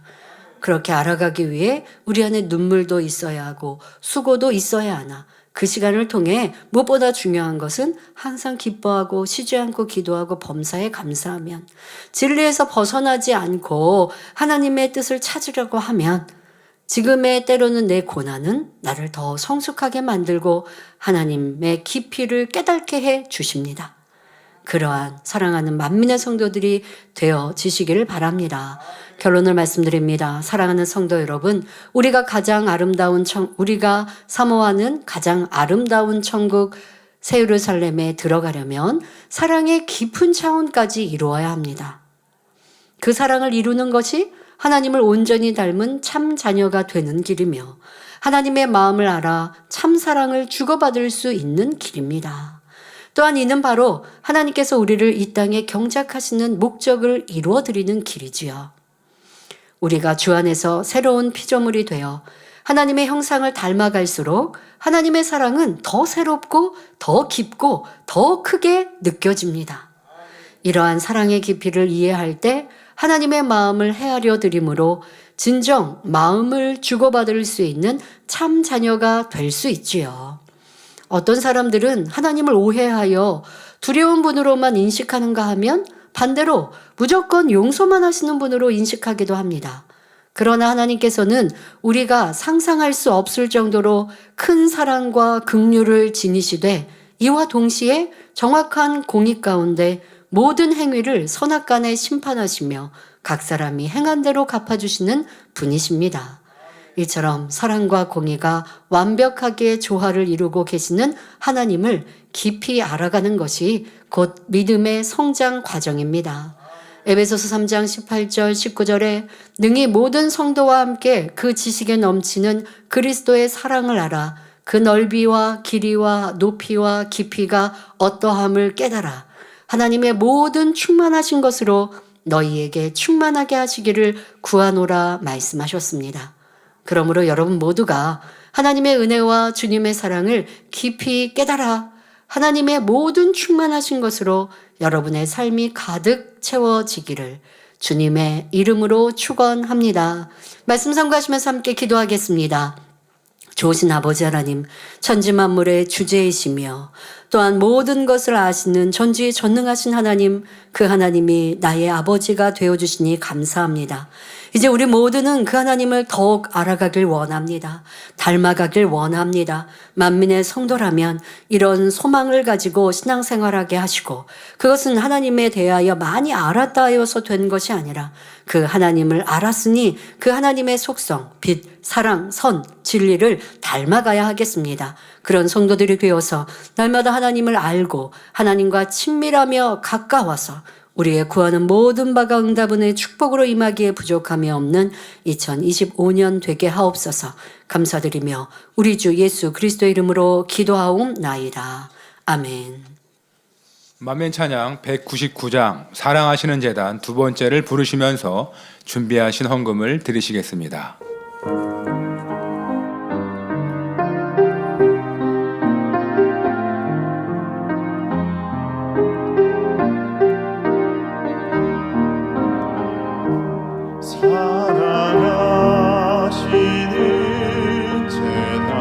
그렇게 알아가기 위해 우리 안에 눈물도 있어야 하고 수고도 있어야 하나. 그 시간을 통해 무엇보다 중요한 것은 항상 기뻐하고 쉬지 않고 기도하고 범사에 감사하면 진리에서 벗어나지 않고 하나님의 뜻을 찾으려고 하면 지금의 때로는 내 고난은 나를 더 성숙하게 만들고 하나님의 깊이를 깨닫게 해 주십니다. 그러한 사랑하는 만민의 성도들이 되어지시기를 바랍니다. 결론을 말씀드립니다. 사랑하는 성도 여러분, 우리가 사모하는 가장 아름다운 천국 새 예루살렘에 들어가려면 사랑의 깊은 차원까지 이루어야 합니다. 그 사랑을 이루는 것이 하나님을 온전히 닮은 참 자녀가 되는 길이며 하나님의 마음을 알아 참 사랑을 주고받을 수 있는 길입니다. 또한 이는 바로 하나님께서 우리를 이 땅에 경작하시는 목적을 이루어드리는 길이지요. 우리가 주 안에서 새로운 피조물이 되어 하나님의 형상을 닮아갈수록 하나님의 사랑은 더 새롭고 더 깊고 더 크게 느껴집니다. 이러한 사랑의 깊이를 이해할 때 하나님의 마음을 헤아려 드림으로 진정 마음을 주고받을 수 있는 참 자녀가 될 수 있지요. 어떤 사람들은 하나님을 오해하여 두려운 분으로만 인식하는가 하면 반대로 무조건 용서만 하시는 분으로 인식하기도 합니다. 그러나 하나님께서는 우리가 상상할 수 없을 정도로 큰 사랑과 긍휼을 지니시되 이와 동시에 정확한 공의 가운데 모든 행위를 선악간에 심판하시며 각 사람이 행한 대로 갚아주시는 분이십니다. 이처럼 사랑과 공의가 완벽하게 조화를 이루고 계시는 하나님을 깊이 알아가는 것이 곧 믿음의 성장 과정입니다. 에베소서 3장 18절 19절에 능히 모든 성도와 함께 그 지식에 넘치는 그리스도의 사랑을 알아 그 넓이와 길이와 높이와 깊이가 어떠함을 깨달아 하나님의 모든 충만하신 것으로 너희에게 충만하게 하시기를 구하노라 말씀하셨습니다. 그러므로 여러분 모두가 하나님의 은혜와 주님의 사랑을 깊이 깨달아 하나님의 모든 충만하신 것으로 여러분의 삶이 가득 채워지기를 주님의 이름으로 축원합니다. 말씀 sam고하시면서 함께 기도하겠습니다. 좋으신 아버지 하나님, 천지 만물의 주제이시며 또한 모든 것을 아시는 전지전능하신 하나님, 그 하나님이 나의 아버지가 되어주시니 감사합니다. 이제 우리 모두는 그 하나님을 더욱 알아가길 원합니다. 닮아가길 원합니다. 만민의 성도라면 이런 소망을 가지고 신앙생활하게 하시고, 그것은 하나님에 대하여 많이 알았다 하여서 된 것이 아니라 그 하나님을 알았으니 그 하나님의 속성, 빛, 사랑, 선, 진리를 닮아가야 하겠습니다. 그런 성도들이 되어서 날마다 하나님을 알고 하나님과 친밀하며 가까워서 우리의 구하는 모든 바가 응답은의 축복으로 임하기에 부족함이 없는 2025년 되게 하옵소서. 감사드리며 우리 주 예수 그리스도의 이름으로 기도하옵나이다. 아멘. 만면 찬양 199장 사랑하시는 제단 두 번째를 부르시면서 준비하신 헌금을 드리시겠습니다. 사랑하시는 제단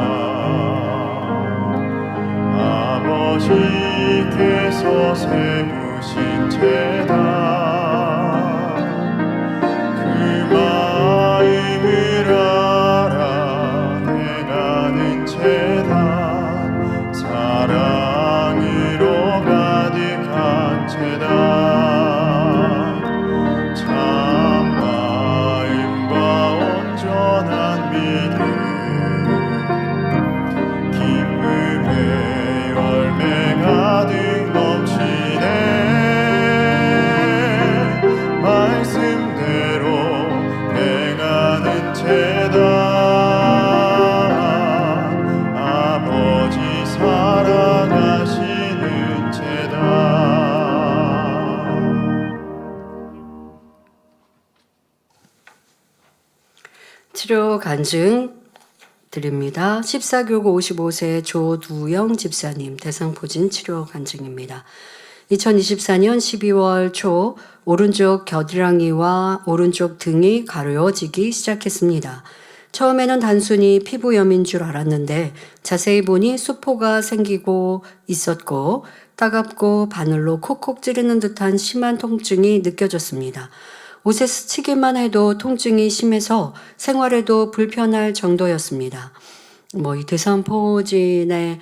아버지께서 세우신 제단 그 마음을 알아내가는 제단 사랑으로 가득한 제단 참마음과 온전한 믿음 기쁨의 열매 가득 넘치네 말씀대로 행하는 제단 아버지 사랑하시는 제단 치료 간증 드립니다. 14교구 55세 조두영 집사님 대상포진 치료 간증입니다. 2024년 12월 초 오른쪽 겨드랑이와 오른쪽 등이 가려지기 시작했습니다. 처음에는 단순히 피부염인 줄 알았는데 자세히 보니 수포가 생기고 있었고 따갑고 바늘로 콕콕 찌르는 듯한 심한 통증이 느껴졌습니다. 옷에 스치기만 해도 통증이 심해서 생활에도 불편할 정도였습니다. 이 대상포진의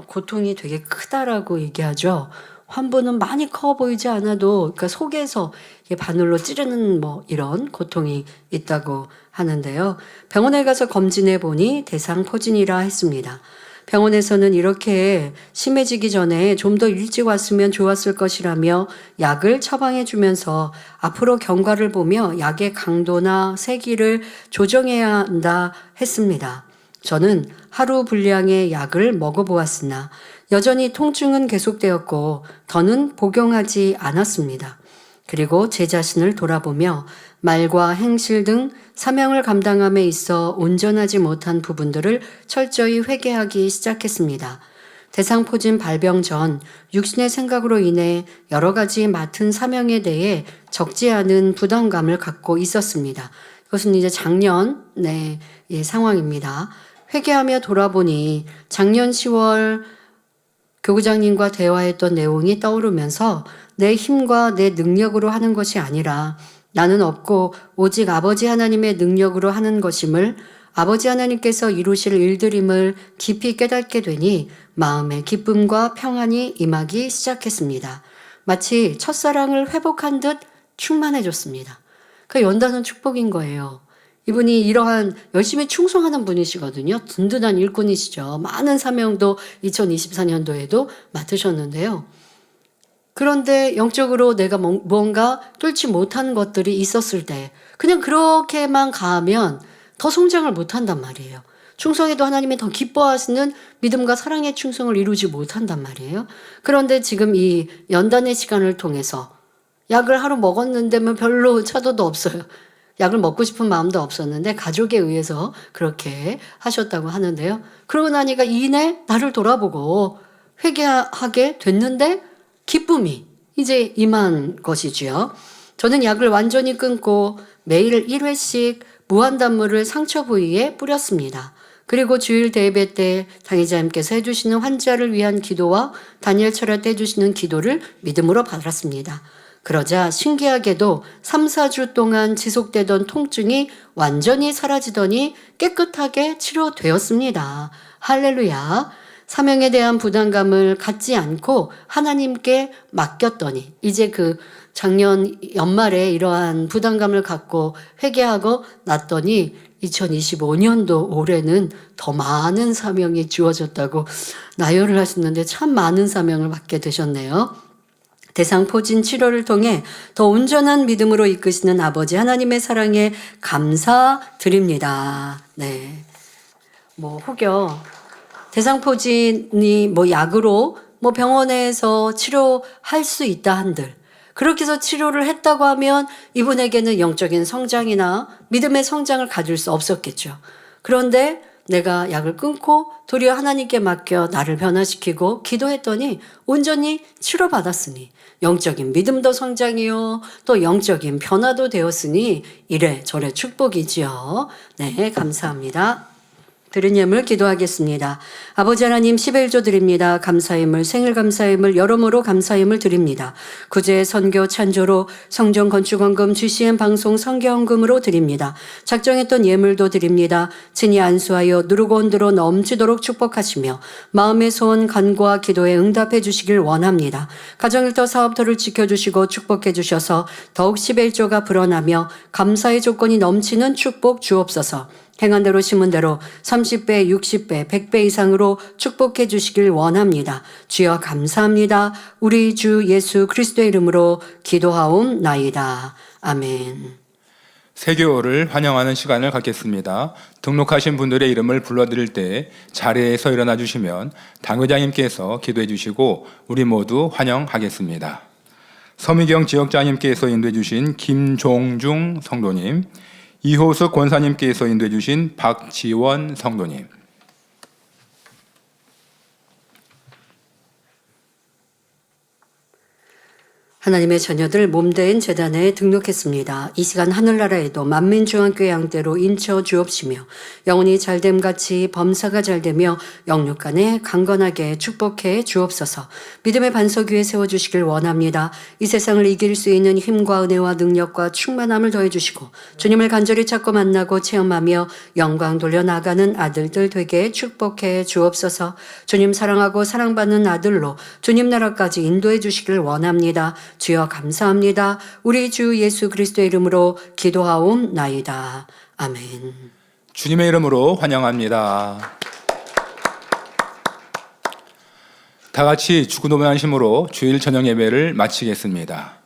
고통이 되게 크다라고 얘기하죠. 환부는 많이 커 보이지 않아도 그러니까 속에서 바늘로 찌르는 이런 고통이 있다고 하는데요. 병원에 가서 검진해 보니 대상포진이라 했습니다. 병원에서는 이렇게 심해지기 전에 좀 더 일찍 왔으면 좋았을 것이라며 약을 처방해 주면서 앞으로 경과를 보며 약의 강도나 세기를 조정해야 한다 했습니다. 저는 하루 분량의 약을 먹어보았으나 여전히 통증은 계속되었고 더는 복용하지 않았습니다. 그리고 제 자신을 돌아보며 말과 행실 등 사명을 감당함에 있어 온전하지 못한 부분들을 철저히 회개하기 시작했습니다. 대상포진 발병 전 육신의 생각으로 인해 여러 가지 맡은 사명에 대해 적지 않은 부담감을 갖고 있었습니다. 이것은 이제 작년의 상황입니다. 회개하며 돌아보니 작년 10월 교구장님과 대화했던 내용이 떠오르면서 내 힘과 내 능력으로 하는 것이 아니라 나는 없고 오직 아버지 하나님의 능력으로 하는 것임을 아버지 하나님께서 이루실 일들임을 깊이 깨닫게 되니 마음의 기쁨과 평안이 임하기 시작했습니다. 마치 첫사랑을 회복한 듯 충만해졌습니다. 그 연단은 축복인 거예요. 이분이 이러한 열심히 충성하는 분이시거든요. 든든한 일꾼이시죠. 많은 사명도 2024년도에도 맡으셨는데요. 그런데 영적으로 내가 뭔가 뚫지 못한 것들이 있었을 때 그냥 그렇게만 가면 더 성장을 못한단 말이에요. 충성에도 하나님이 더 기뻐하시는 믿음과 사랑의 충성을 이루지 못한단 말이에요. 그런데 지금 이 연단의 시간을 통해서 약을 하루 먹었는데 별로 차도도 없어요. 약을 먹고 싶은 마음도 없었는데 가족에 의해서 그렇게 하셨다고 하는데요. 그러고 나니까 이내 나를 돌아보고 회개하게 됐는데 기쁨이 이제 임한 것이지요. 저는 약을 완전히 끊고 매일 1회씩 무한단물을 상처 부위에 뿌렸습니다. 그리고 주일 대예배 때 당회자님께서 해주시는 환자를 위한 기도와 다니엘 철야 때 해주시는 기도를 믿음으로 받았습니다. 그러자 신기하게도 3, 4주 동안 지속되던 통증이 완전히 사라지더니 깨끗하게 치료되었습니다. 할렐루야. 사명에 대한 부담감을 갖지 않고 하나님께 맡겼더니 이제 그 작년 연말에 이러한 부담감을 갖고 회개하고 났더니 2025년도 올해는 더 많은 사명이 주어졌다고 나열을 하셨는데 참 많은 사명을 받게 되셨네요. 대상포진 치료를 통해 더 온전한 믿음으로 이끄시는 아버지 하나님의 사랑에 감사드립니다. 네. 혹여 대상포진이 약으로 병원에서 치료할 수 있다 한들 그렇게 해서 치료를 했다고 하면 이분에게는 영적인 성장이나 믿음의 성장을 가질 수 없었겠죠. 그런데 내가 약을 끊고 도리어 하나님께 맡겨 나를 변화시키고 기도했더니 온전히 치료받았으니 영적인 믿음도 성장이요 또 영적인 변화도 되었으니 이래저래 축복이지요. 네, 감사합니다. 드린 예물 기도하겠습니다. 아버지 하나님 11조 드립니다. 감사예물, 생일감사예물, 여러모로 감사예물 드립니다. 구제, 선교, 찬조로, 성전 건축원금, GCN 방송 선교헌금으로 드립니다. 작정했던 예물도 드립니다. 친히 안수하여 누르고 온대로 넘치도록 축복하시며 마음의 소원, 간구와 기도에 응답해 주시길 원합니다. 가정일터 사업터를 지켜주시고 축복해 주셔서 더욱 11조가 불어나며 감사의 조건이 넘치는 축복 주옵소서. 행한 대로 심은 대로 30배, 60배, 100배 이상으로 축복해 주시길 원합니다. 주여 감사합니다. 우리 주 예수 그리스도의 이름으로 기도하옵나이다. 아멘. 세교를 환영하는 시간을 갖겠습니다. 등록하신 분들의 이름을 불러드릴 때 자리에서 일어나 주시면 당회장님께서 기도해 주시고 우리 모두 환영하겠습니다. 서미경 지역장님께서 인도해 주신 김종중 성도님, 이호숙 권사님께서 인도해 주신 박지원 성도님, 하나님의 자녀들 몸대인 재단에 등록했습니다. 이 시간 하늘나라에도 만민중앙교회 양대로 인쳐 주옵시며 영혼이 잘됨같이 범사가 잘되며 영육간에 강건하게 축복해 주옵소서. 믿음의 반석 위에 세워주시길 원합니다. 이 세상을 이길 수 있는 힘과 은혜와 능력과 충만함을 더해주시고 주님을 간절히 찾고 만나고 체험하며 영광 돌려나가는 아들들 되게 축복해 주옵소서. 주님 사랑하고 사랑받는 아들로 주님 나라까지 인도해 주시길 원합니다. 주여 감사합니다. 우리 주 예수 그리스도의 이름으로 기도하옵나이다. 아멘. 주님의 이름으로 환영합니다. 다 같이 주구도면하심으로 주일 저녁 예배를 마치겠습니다.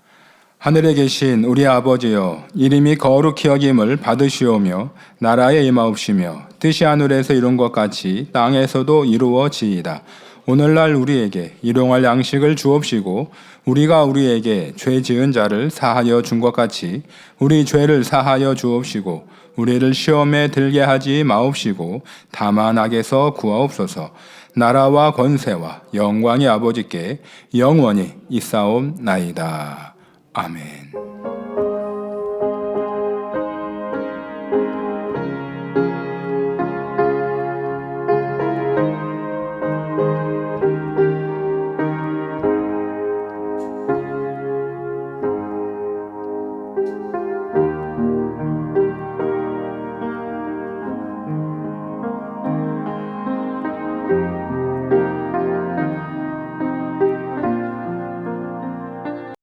하늘에 계신 우리 아버지여, 이름이 거룩히 여김을 받으시오며 나라에 임하옵시며 뜻이 하늘에서 이룬 것 같이 땅에서도 이루어지이다. 오늘날 우리에게 일용할 양식을 주옵시고 우리가 우리에게 죄 지은 자를 사하여 준 것 같이 우리 죄를 사하여 주옵시고 우리를 시험에 들게 하지 마옵시고 다만 악에서 구하옵소서. 나라와 권세와 영광이 아버지께 영원히 있사옵나이다. 아멘.